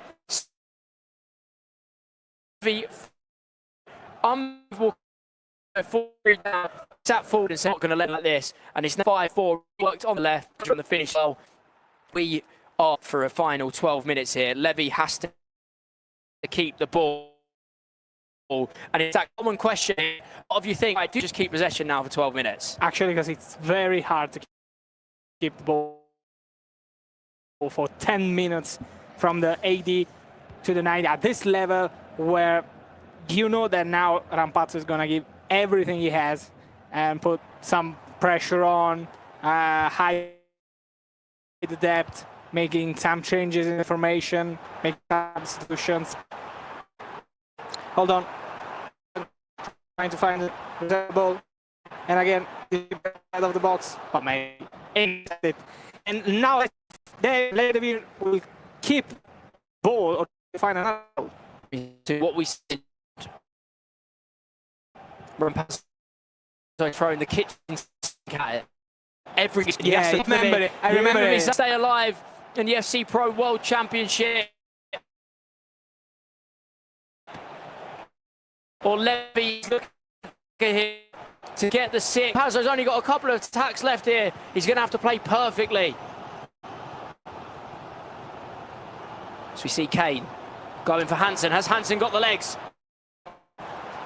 Unbelievable forward down. Sat forward and said, not going to let it like this. And it's now 5-4. Worked on the left on the finish. Well, we are for a final 12 minutes here. Levi has to keep the ball. And it's that common question. What do you think? I do just keep possession now for 12 minutes. Actually, because it's very hard to keep the ball for 10 minutes from the AD to the 90 at this level, where you know that now Rampazzo is going to give everything he has and put some pressure on, high the depth, making some changes in the formation, making substitutions. Hold on. Trying to find the ball. And again, out of the box. But man, ain't it. And now Levi will keep ball or find another ball. To what we said. Rampazzo throwing the kitchen sink at it. Every yeah, I remember it. I remember it. Stay alive in the FC Pro World Championship. Or Levy's looking here to get the 6. Pazzo's only got a couple of attacks left here. He's going to have to play perfectly. So we see Kane going for Hansen. Has Hansen got the legs?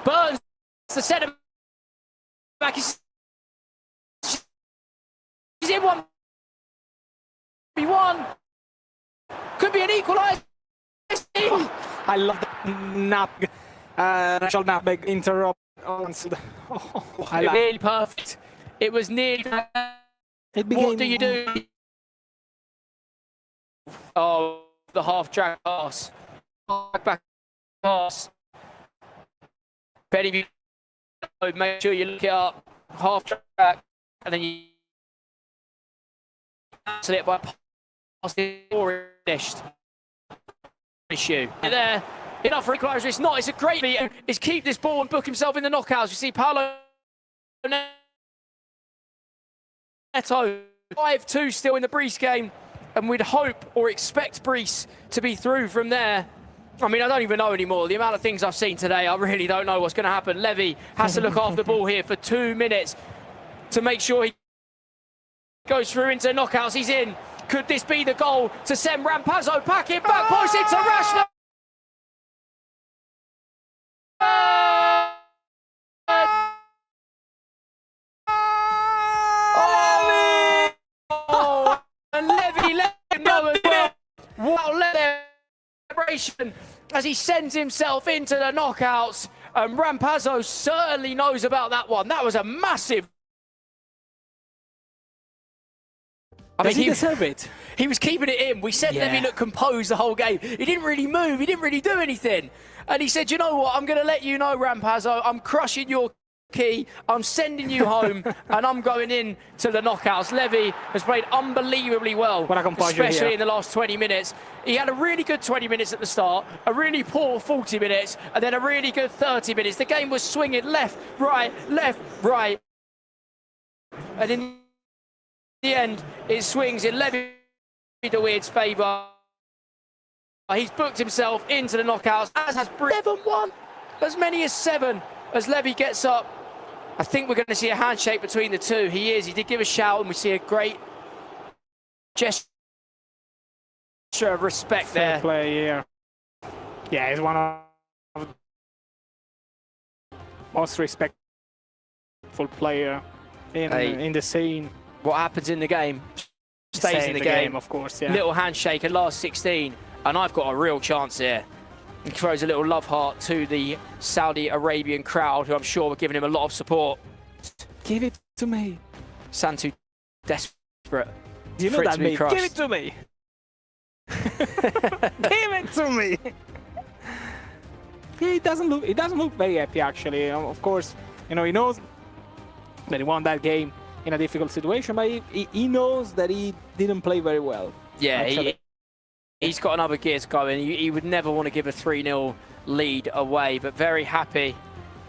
Burns, the centre back. He's in 1v1. Could be an equaliser. I love the natural nutmeg interrupt. Nearly perfect. It was nearly. What do you do? Oh, the half drag pass. Back pass. Benny, make sure you look it up. Half track, and then you cancel it by passing or finished. Issue there. Enough for equaliser. It's not. It's a great beat. Is keep this ball and book himself in the knockouts. You see Paolo Neto 5-2 still in the Brees game, and we'd hope or expect Brees to be through from there. I mean, I don't even know anymore. The amount of things I've seen today, I really don't know what's going to happen. Levy has to look after the ball here for 2 minutes to make sure he goes through into knockouts. He's in. Could this be the goal to send Rampazzo packing back, post into Rashford? Oh, and Levy let him know as well. Wow, celebration as he sends himself into the knockouts. And Rampazzo certainly knows about that one. That was a massive. I mean, he deserved it. He was keeping it in. We said Levy looked composed the whole game. He didn't really move. He didn't really do anything. And he said, you know what? I'm going to let you know, Rampazzo, I'm crushing your key. I'm sending you home, and I'm going in to the knockouts. Levy has played unbelievably well, especially in the last 20 minutes. He had a really good 20 minutes at the start, a really poor 40 minutes, and then a really good 30 minutes. The game was swinging left, right, and in the end, it swings in Levy de Weerd's favour. He's booked himself into the knockouts, as has 7-1, as many as 7, as Levy gets up. I think we're going to see a handshake between the two. He did give a shout, and we see a great gesture of respect there. Play, yeah, he's one of the most respectful player in the scene. What happens in the game stays in the game, of course. Yeah. Little handshake at last 16, and I've got a real chance here. He throws a little love heart to the Saudi Arabian crowd, who I'm sure were giving him a lot of support. Give it to me. Santu desperate. You know that, mate. Give it to me. Give it to me. Yeah, it doesn't look very happy, actually. Of course, you know, he knows that he won that game in a difficult situation, but he knows that he didn't play very well. Yeah, he's got another gears going. He would never want to give a 3-0 lead away, but very happy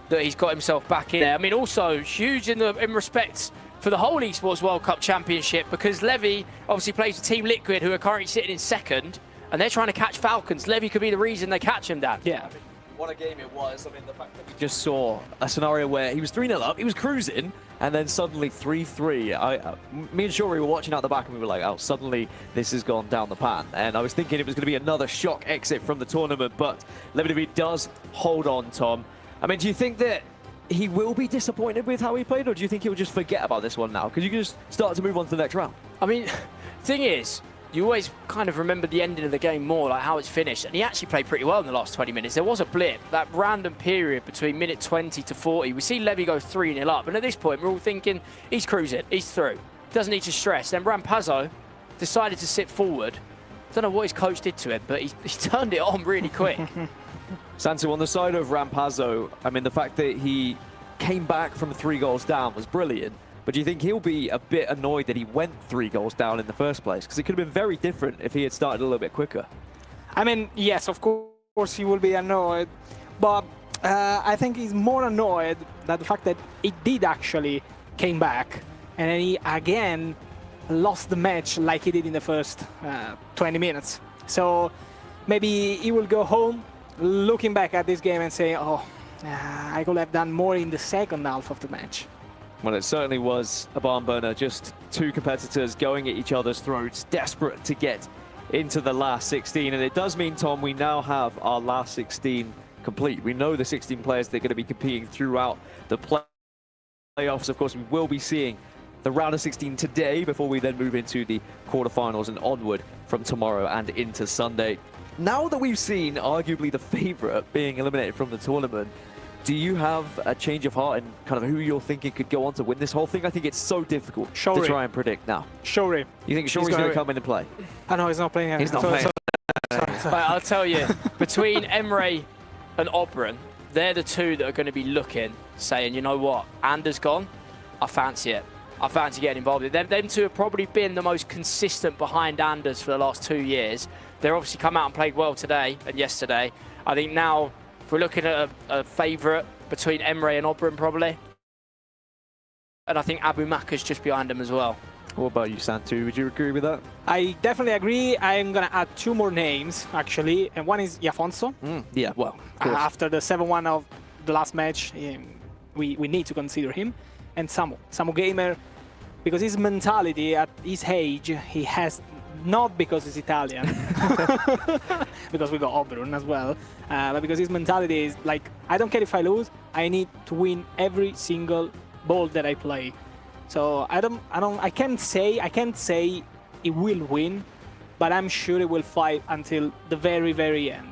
that he's got himself back in there. I mean, also huge in respect for the whole Esports World Cup Championship, because Levy obviously plays for Team Liquid, who are currently sitting in second, and they're trying to catch Falcons. Levy could be the reason they catch him, Dan. Yeah. What a game it was. I mean, the fact that we just saw a scenario where he was 3-0 up, he was cruising, and then suddenly 3-3. Me and Shori were watching out the back, and we were like, oh, suddenly this has gone down the pan. And I was thinking it was going to be another shock exit from the tournament, but Levy does hold on, Tom. I mean, do you think that he will be disappointed with how he played, or do you think he'll just forget about this one now? Because you can just start to move on to the next round. I mean, thing is, you always kind of remember the ending of the game more, like how it's finished. And he actually played pretty well in the last 20 minutes. There was a blip, that random period between minute 20 to 40. We see Levy go 3-0 up. And at this point, we're all thinking, he's cruising, he's through. Doesn't need to stress. Then Rampazzo decided to sit forward. Don't know what his coach did to him, but he turned it on really quick. Santu, on the side of Rampazzo, I mean, the fact that he came back from 3 goals down was brilliant. But do you think he'll be a bit annoyed that he went 3 goals down in the first place? Because it could have been very different if he had started a little bit quicker. I mean, yes, of course he will be annoyed. But I think he's more annoyed at the fact that he did actually came back. And then he, again, lost the match like he did in the first 20 minutes. So maybe he will go home looking back at this game and say, oh, I could have done more in the second half of the match. Well, it certainly was a barn burner. Just 2 competitors going at each other's throats, desperate to get into the last 16. And it does mean, Tom, we now have our last 16 complete. We know the 16 players that are going to be competing throughout the playoffs. Of course, we will be seeing the round of 16 today before we then move into the quarterfinals and onward from tomorrow and into Sunday. Now that we've seen arguably the favorite being eliminated from the tournament, do you have a change of heart in kind of who you're thinking could go on to win this whole thing? I think it's so difficult to try and predict now. Shori. You think Shori's going to come in and play? I know he's not playing. He's not playing. Sorry. I'll tell you, between Emre and Oberon, they're the 2 that are going to be looking, saying, you know what, Anders gone, I fancy it. I fancy getting involved in it. Them 2 have probably been the most consistent behind Anders for the last 2 years. They're obviously come out and played well today and yesterday. I think now, if we're looking at a favourite between Emre and Oberon, probably. And I think Abu Maka's just behind him as well. What about you, Santu? Would you agree with that? I definitely agree. I'm going to add 2 more names, actually. And one is Iafonso. Yeah, well, after the 7-1 of the last match, we need to consider him. And Samu Gamer, because his mentality at his age, he has, not because he's Italian, because we got Oberon as well, but because his mentality is like, I don't care if I lose, I need to win every single ball that I play. So I can't say he will win, but I'm sure he will fight until the very, very end.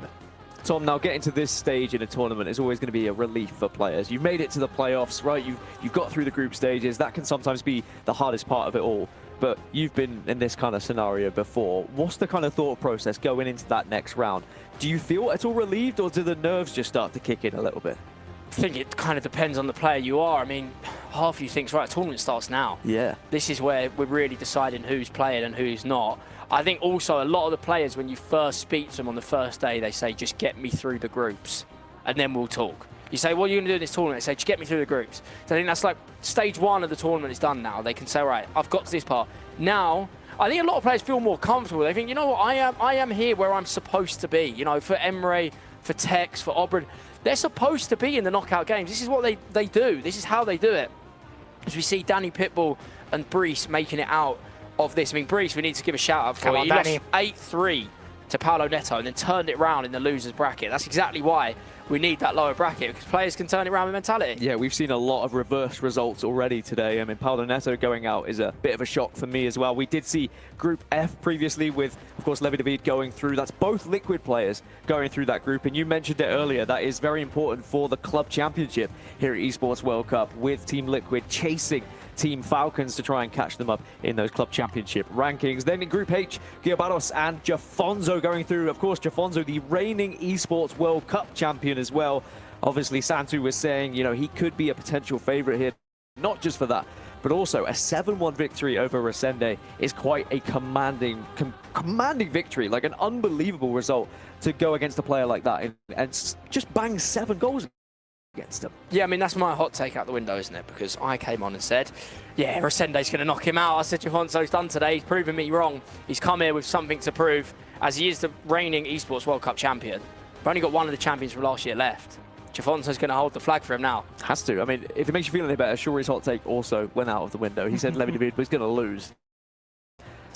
Tom, now getting to this stage in a tournament is always going to be a relief for players. You've made it to the playoffs, right? You've got through the group stages. That can sometimes be the hardest part of it all. But you've been in this kind of scenario before. What's the kind of thought process going into that next round? Do you feel at all relieved, or do the nerves just start to kick in a little bit? I think it kind of depends on the player you are. I mean, half of you think, right, the tournament starts now. Yeah. This is where we're really deciding who's playing and who's not. I think also a lot of the players, when you first speak to them on the first day, they say, just get me through the groups and then we'll talk. You say, what are you going to do in this tournament? They say, just get me through the groups. So I think that's like stage 1 of the tournament is done now. They can say, right, I've got to this part. Now, I think a lot of players feel more comfortable. They think, you know what, I am here where I'm supposed to be. You know, for Emre, for Tex, for Oberon, they're supposed to be in the knockout games. This is what they do. This is how they do it. As we see Danny Pitbull and Brees making it out of this. I mean, Brees, we need to give a shout out for. He lost 8-3 to Paolo Neto and then turned it around in the losers bracket. That's exactly why we need that lower bracket, because players can turn it around with mentality. Yeah, we've seen a lot of reverse results already today. I mean, Paolo Neto going out is a bit of a shock for me as well. We did see Group F previously with, of course, Levi David going through. That's both Liquid players going through that group. And you mentioned it earlier, that is very important for the club championship here at Esports World Cup, with Team Liquid chasing Team Falcons to try and catch them up in those club championship rankings. Then in Group H, Guiobaros and Jafonzo going through. Of course, Jafonzo, the reigning Esports World Cup champion as well. Obviously, Santu was saying, you know, he could be a potential favorite here. Not just for that, but also a 7-1 victory over Resende is quite a commanding victory, like an unbelievable result to go against a player like that and just bang 7 goals against him. Yeah, I mean, that's my hot take out the window, isn't it? Because I came on and said, yeah, Resende's going to knock him out. I said, Jafonso's done today. He's proven me wrong. He's come here with something to prove, as he is the reigning Esports World Cup champion. We've only got one of the champions from last year left. Jafonso's going to hold the flag for him now. Has to. I mean, if it makes you feel any better, Shuri's hot take also went out of the window. He said Levi David was going to lose.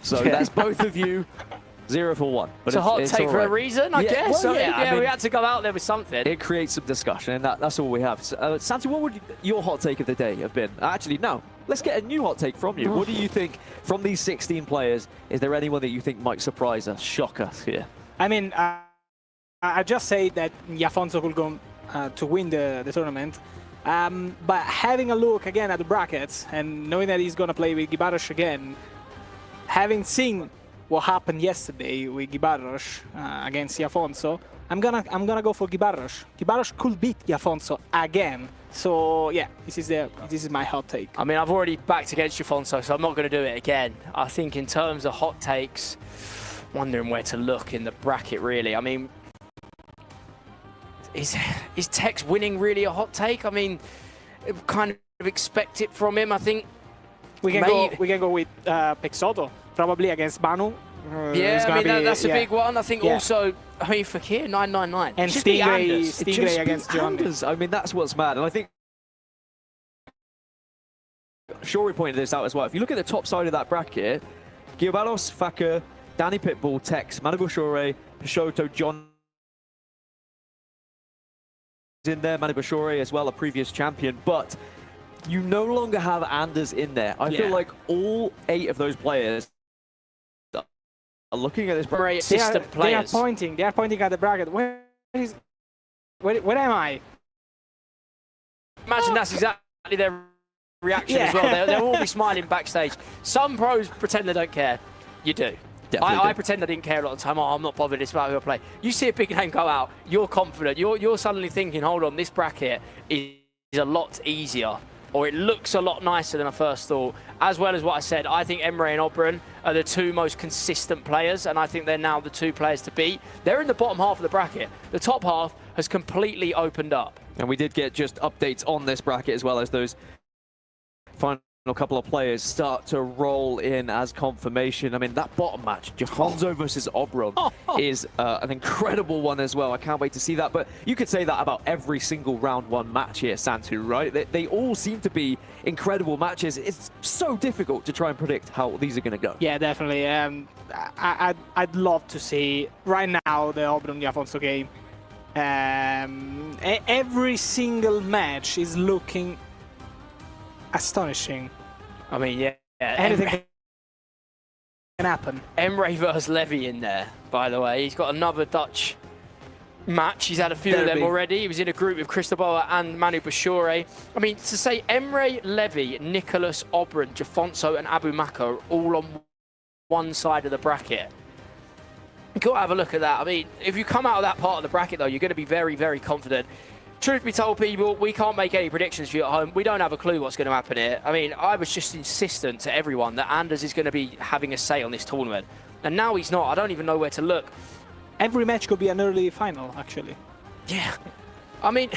So that's both of you 0 for 1. But it's a hot take for a reason, I guess. Well, I mean, we had to go out there with something. It creates some discussion, and that's all we have. Santi, what would your hot take of the day have been? Actually, no. let's get a new hot take from you. What do you think from these 16 players? Is there anyone that you think might surprise us, shock us here? I mean, I just say that Iafonso could go to win the tournament. But having a look again at the brackets and knowing that he's going to play with Gibaros again, having seen what happened yesterday with Gibaros against Iafonso, I'm gonna go for Gibaros. Gibaros could beat Iafonso again. So yeah, this is my hot take. I mean, I've already backed against Iafonso, so I'm not going to do it again. I think in terms of hot takes, wondering where to look in the bracket really. I mean, is Tex winning really a hot take? I mean, kind of expect it from him. I think we can go with Pexoto probably against Manu. Yeah, I mean that's a big one. I think also, I mean, Fakir 999 and Stingray against John. I mean, that's what's mad, and I think Shori pointed this out as well. If you look at the top side of that bracket, Giobalos, Fakir, Danny Pitbull, Tex, Manu Bashore, Peixoto, John in there, Manu Bashore as well, a previous champion, but you no longer have Anders in there. I feel like all 8 of those players are looking at this bracket. They are pointing at the bracket. Where am I? Imagine that's exactly their reaction as well. They'll all be smiling backstage. Some pros pretend they don't care. You do. I pretend I didn't care a lot of the time. Oh, I'm not bothered. It's about who I play. You see a big name go out, you're confident. You're suddenly thinking, hold on, this bracket is a lot easier, or it looks a lot nicer than I first thought. As well as what I said, I think Emre and Oberon are the 2 most consistent players, and I think they're now the 2 players to beat. They're in the bottom half of the bracket. The top half has completely opened up. And we did get just updates on this bracket as well as those final couple of players start to roll in as confirmation. I mean, that bottom match, Jafonso versus Oberon, is an incredible one as well. I can't wait to see that. But you could say that about every single round 1 match here, Santu, right? They all seem to be incredible matches. It's so difficult to try and predict how these are going to go. Yeah, definitely. I'd love to see right now the Oberon-Iafonso game. Every single match is looking astonishing. I mean, yeah. Anything can happen. Emre versus Levy in there, by the way. He's got another Dutch match. He's had a few of them already. He was in a group with Cristobal and Manu Bashore. I mean, to say Emre, Levy, Nicholas, Oberon, Jafonso and Abu Maka are all on one side of the bracket. You've got to have a look at that. I mean, if you come out of that part of the bracket, though, you're going to be very, very confident. Truth be told, people, we can't make any predictions for you at home. We don't have a clue what's going to happen here. I mean, I was just insistent to everyone that Anders is going to be having a say on this tournament. And now he's not. I don't even know where to look. Every match could be an early final, actually. Yeah. I mean,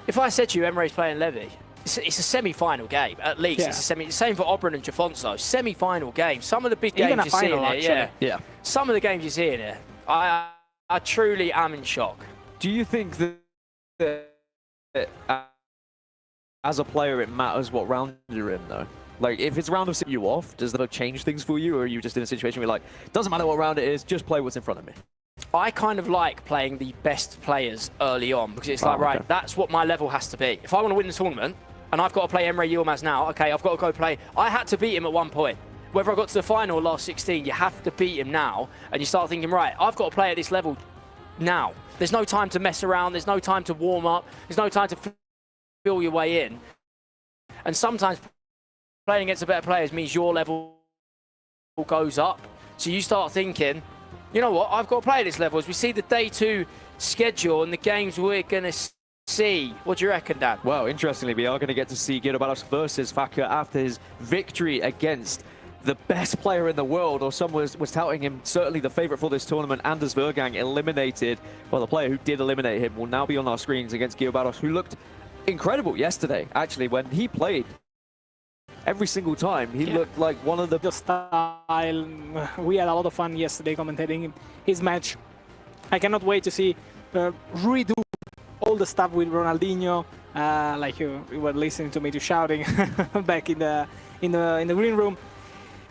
if I said to you, Emre's playing Levy, it's a semi-final game, at least. Yeah. It's a same for Oberon and Jafonso. Semi-final game. Some of the big games you're seeing here, yeah. Some of the games you're seeing here, I truly am in shock. Do you think that as a player it matters what round you're in, though? Like, if it's round of 6 you off, does that change things for you, or are you just in a situation where you're like, doesn't matter what round it is, just play what's in front of me? I kind of like playing the best players early on, because it's like, right, that's what my level has to be. If I want to win the tournament, and I've got to play Emre Yilmaz now, okay, I've got to go play. I had to beat him at one point. Whether I got to the final or last 16, you have to beat him now, and you start thinking, right, I've got to play at this level now. There's no time to mess around, there's no time to warm up, there's no time to feel your way in. And sometimes playing against the better players means your level goes up. So you start thinking, you know what, I've got to play at this level. As we see the day 2 schedule and the games we're going to see. What do you reckon, Dan? Well, interestingly, we are going to get to see Giobalos versus Fakir after his victory against the best player in the world, or someone was touting him, certainly the favorite for this tournament. Anders Vergang eliminated, well, the player who did eliminate him will now be on our screens against Giobalos, who looked incredible yesterday, actually, when he played. Every single time, he looked like one of the style. We had a lot of fun yesterday commentating his match. I cannot wait to see redo all the stuff with Ronaldinho, like you were listening to me shouting back in the green room.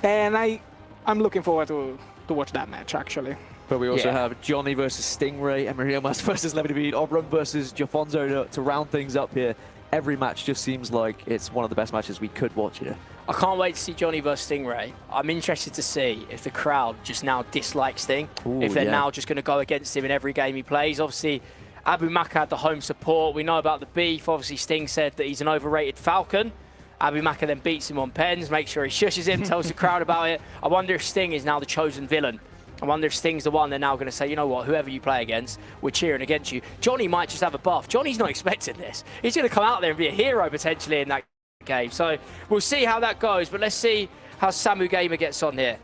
And I'm looking forward to watch that match, actually. But we also have Johnny versus Stingray, Emre Yilmaz versus Levy, Oberon versus Jafonso to round things up here. every match just seems like it's one of the best matches we could watch here. I can't wait to see Johnny versus Stingray. I'm interested to see if the crowd just now dislike Sting, if they're now just going to go against him in every game he plays. Obviously, Abu Maka had the home support. We know about the beef. Obviously, Sting said that he's an overrated Falcon. Abu Maka then beats him on pens, makes sure he shushes him, tells the crowd about it. I wonder if Sting is now the chosen villain. I wonder if Sting's the one they're now going to say, you know what, whoever you play against, we're cheering against you. Johnny might just have a buff. Johnny's not expecting this. He's going to come out there and be a hero potentially in that game. So we'll see how that goes, but let's see how Samu Gamer gets on here.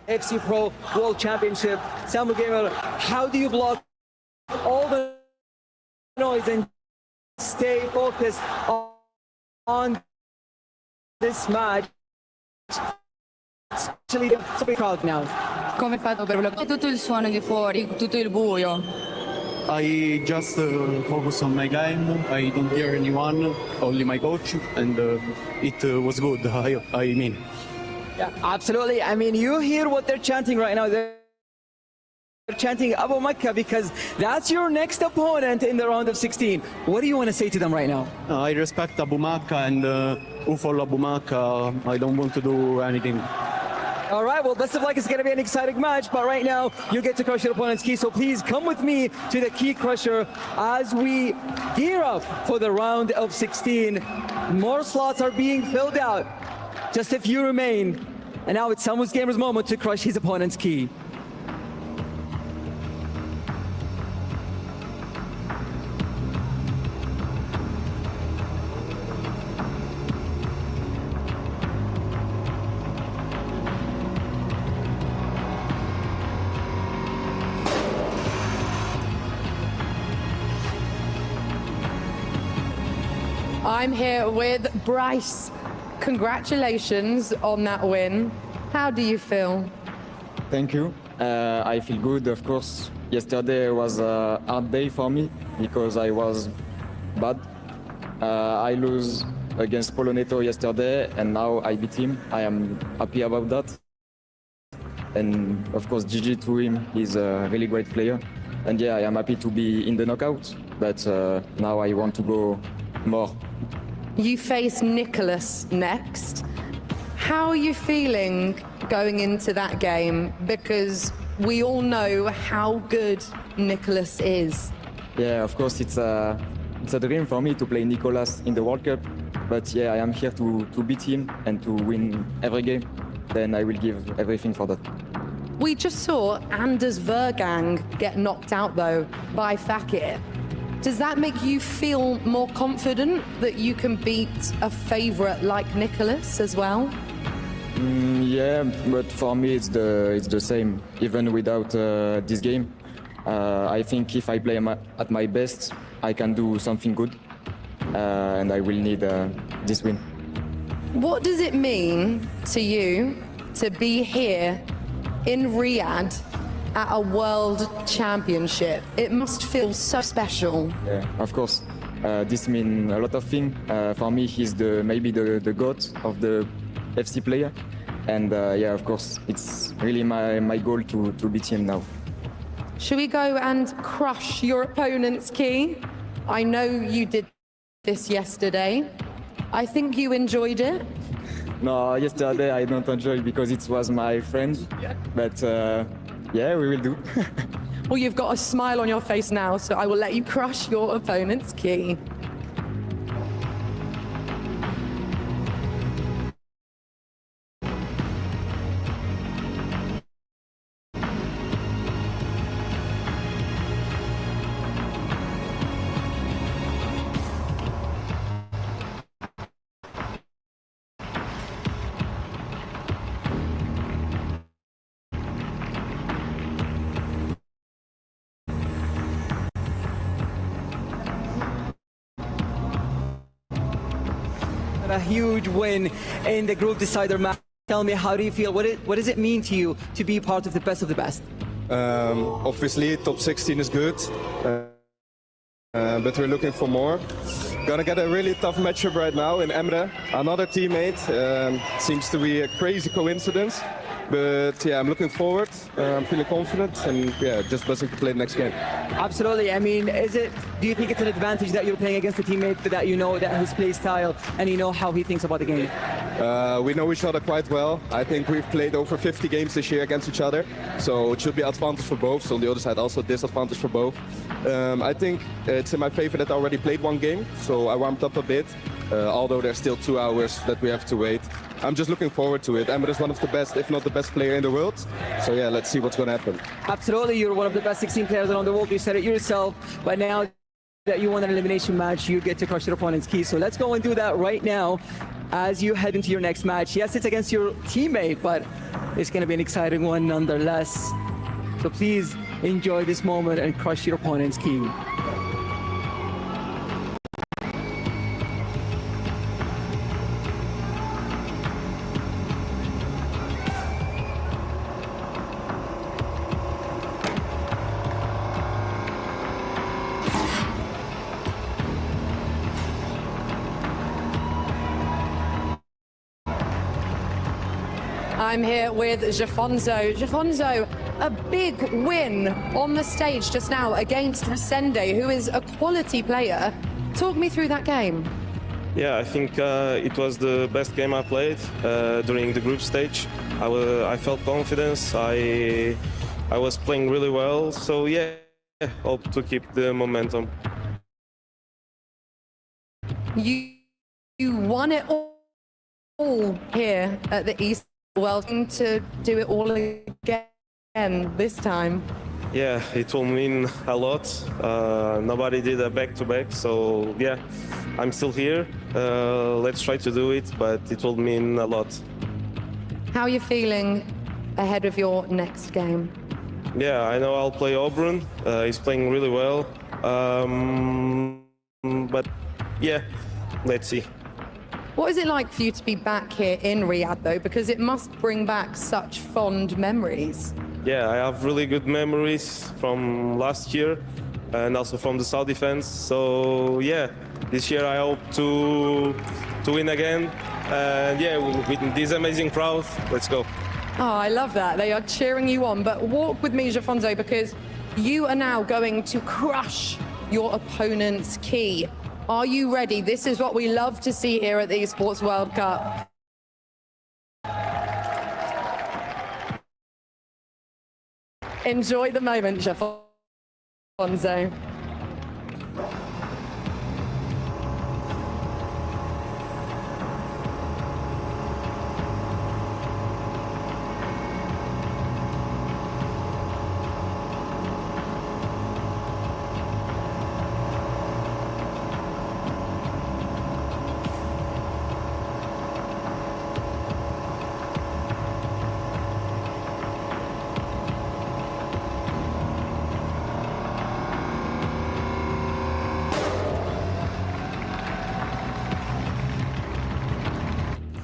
FC Pro World Championship. Samu Gamer, how do you block all the noise and stay focused on this match? Especially the big crowd now. Come fatto per bloccare tutto il suono di fuori, tutto il buio? I just focus on my game. I don't hear anyone, only my coach, and it was good. I mean. Yeah, absolutely. I mean, you hear what they're chanting right now. They're chanting Abu Maka because that's your next opponent in the round of 16. What do you want to say to them right now? I respect Abu Maka and who follow Abu Maka. I don't want to do anything. All right, well, best of luck. It's going to be an exciting match, but right now you get to crush your opponent's key. So please come with me to the key crusher as we gear up for the round of 16. More slots are being filled out. Just a few remain. And now it's Samu's Gamer's moment to crush his opponent's key. I'm here with Bryce. Congratulations on that win. How do you feel? Thank you. I feel good, of course. Yesterday was a hard day for me because I was bad. I lose against Poloneto yesterday and now I beat him. I am happy about that. And of course, GG to him. He's a really great player. And yeah, I am happy to be in the knockout, but now I want to go more. You face Nicholas next. How are you feeling going into that game? Because we all know how good Nicholas is. Yeah, of course, it's a dream for me to play Nicolas in the World Cup. But yeah, I am here to beat him and to win every game. Then I will give everything for that. We just saw Anders Vergang get knocked out, though, by Fakir. Does that make you feel more confident that you can beat a favourite like Nicholas as well? Yeah, but for me it's the same, even without this game. I think if I play at my best, I can do something good, and I will need this win. What does it mean to you to be here in Riyadh at a world championship? It must feel so special. Yeah, of course. This means a lot of things. For me, he's maybe the GOAT of the FC player. And yeah, of course, it's really my goal to beat him now. Should we go and crush your opponent's key? I know you did this yesterday. I think you enjoyed it. No, yesterday I don't enjoy it because it was my friend. But yeah, we will do. Well, you've got a smile on your face now, so I will let you crush your opponent's key. A huge win in the group decider match. Tell me, how do you feel? What does it mean to you to be part of the best of the best? Obviously, top 16 is good, but we're looking for more. Gonna get a really tough matchup right now in Emre. Another teammate. Seems to be a crazy coincidence. But yeah, I'm looking forward. I'm feeling confident, and yeah, just buzzing to play the next game. Absolutely. I mean, do you think it's an advantage that you're playing against a teammate that you know that his play style and you know how he thinks about the game? We know each other quite well. I think we've played over 50 games this year against each other, so it should be advantage for both. So on the other side, also disadvantage for both. I think it's in my favor that I already played one game, so I warmed up a bit. Although there's still 2 hours that we have to wait. I'm just looking forward to it. Emre is one of the best, if not the best player in the world. So yeah, let's see what's going to happen. Absolutely, you're one of the best 16 players around the world. You said it yourself, but now that you won an elimination match, you get to crush your opponent's key. So let's go and do that right now as you head into your next match. Yes, it's against your teammate, but it's going to be an exciting one nonetheless. So please enjoy this moment and crush your opponent's key. I'm here with Jafonzo. Jafonzo, a big win on the stage just now against Resende, who is a quality player. Talk me through that game. Yeah, I think it was the best game I played during the group stage. I felt confidence. I was playing really well. So yeah, hope to keep the momentum. You won it all here at the East. Welcome to do it all again this time. Yeah, it will mean a lot. Nobody did a back-to-back, so yeah, I'm still here. Let's try to do it, but it will mean a lot. How are you feeling ahead of your next game? Yeah, I know I'll play Auburn. He's playing really well. But yeah, let's see. What is it like for you to be back here in Riyadh, though? Because it must bring back such fond memories. Yeah, I have really good memories from last year and also from the Saudi fans. So yeah, this year I hope to win again. And yeah, with this amazing crowd, let's go. Oh, I love that. They are cheering you on. But walk with me, Jafonzo, because you are now going to crush your opponent's key. Are you ready? This is what we love to see here at the Esports World Cup. Enjoy the moment, Jafonzo.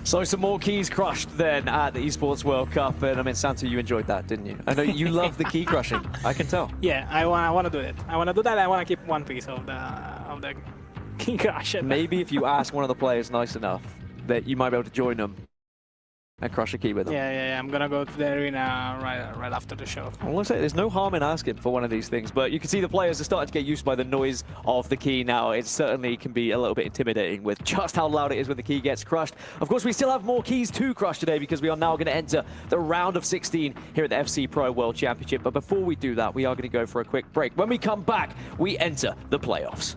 So some more keys crushed then at the Esports World Cup, and I mean, Santo, you enjoyed that, didn't you? I know you love the key crushing. I can tell. Yeah, I want to do it. I want to do that. I want to keep one piece of the key crush. Maybe if you ask one of the players nice enough, that you might be able to join them and crush a key with them. Yeah. I'm gonna go to the arena right after the show. I want to say there's no harm in asking for one of these things, but you can see the players are starting to get used by the noise of the key now. It certainly can be a little bit intimidating with just how loud it is when the key gets crushed. Of course, we still have more keys to crush today because we are now going to enter the round of 16 here at the FC Pro World Championship. But before we do that, we are going to go for a quick break. When we come back, we enter the playoffs.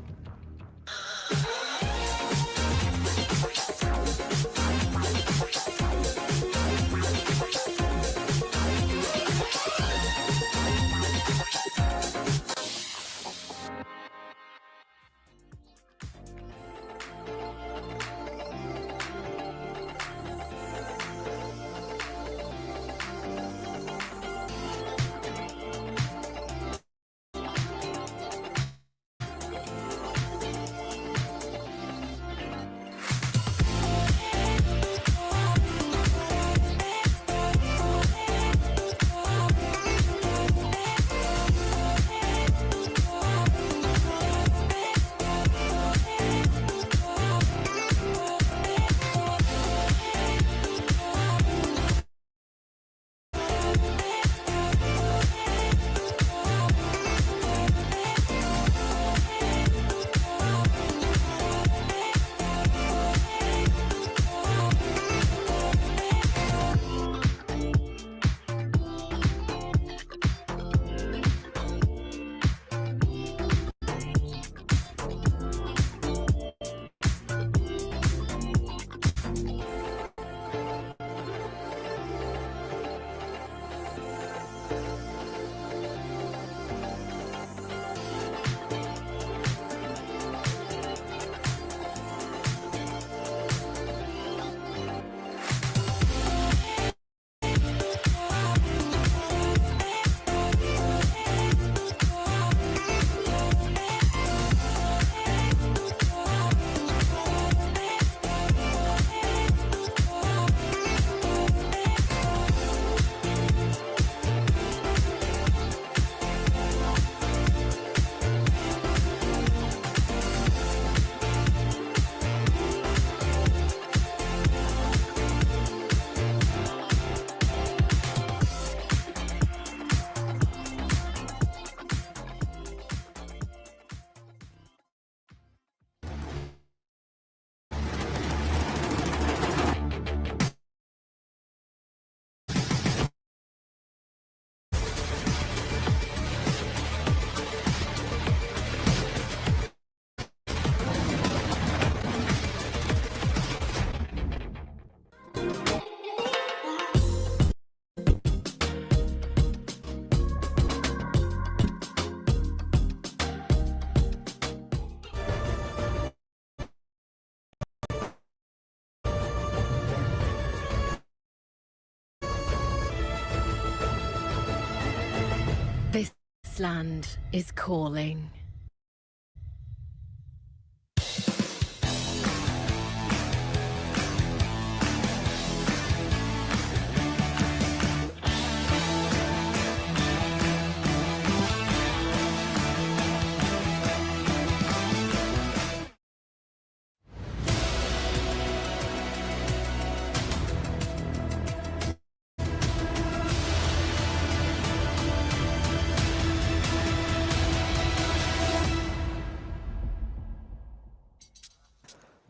Iceland is calling.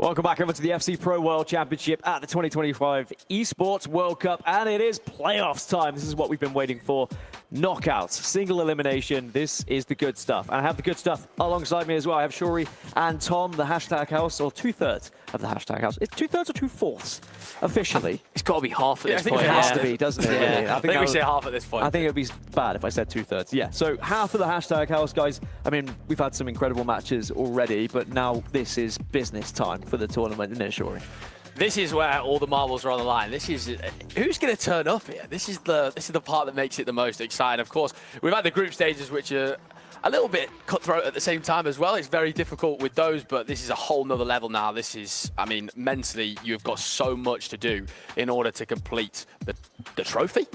Welcome back over to the FC Pro World Championship at the 2025 Esports World Cup, and it is playoffs time. This is what we've been waiting for. Knockouts, single elimination. This is the good stuff. And I have the good stuff alongside me as well. I have Shuri and Tom, the hashtag house, or 2/3 of the hashtag house. It's 2/3 or 2/4 officially. It's got to be half at this point. It has to be, doesn't it? Yeah. Really? I think we say half at this point. I think it would be bad if I said 2/3. Yeah, so half of the hashtag house, guys. I mean, we've had some incredible matches already, but now this is business time for the tournament, isn't it, Shuri? This is where all the marbles are on the line. This is who's going to turn up here. This is the part that makes it the most exciting. Of course, we've had the group stages, which are a little bit cutthroat at the same time as well. It's very difficult with those, but this is a whole nother level now. This is, I mean, mentally, you've got so much to do in order to complete the trophy.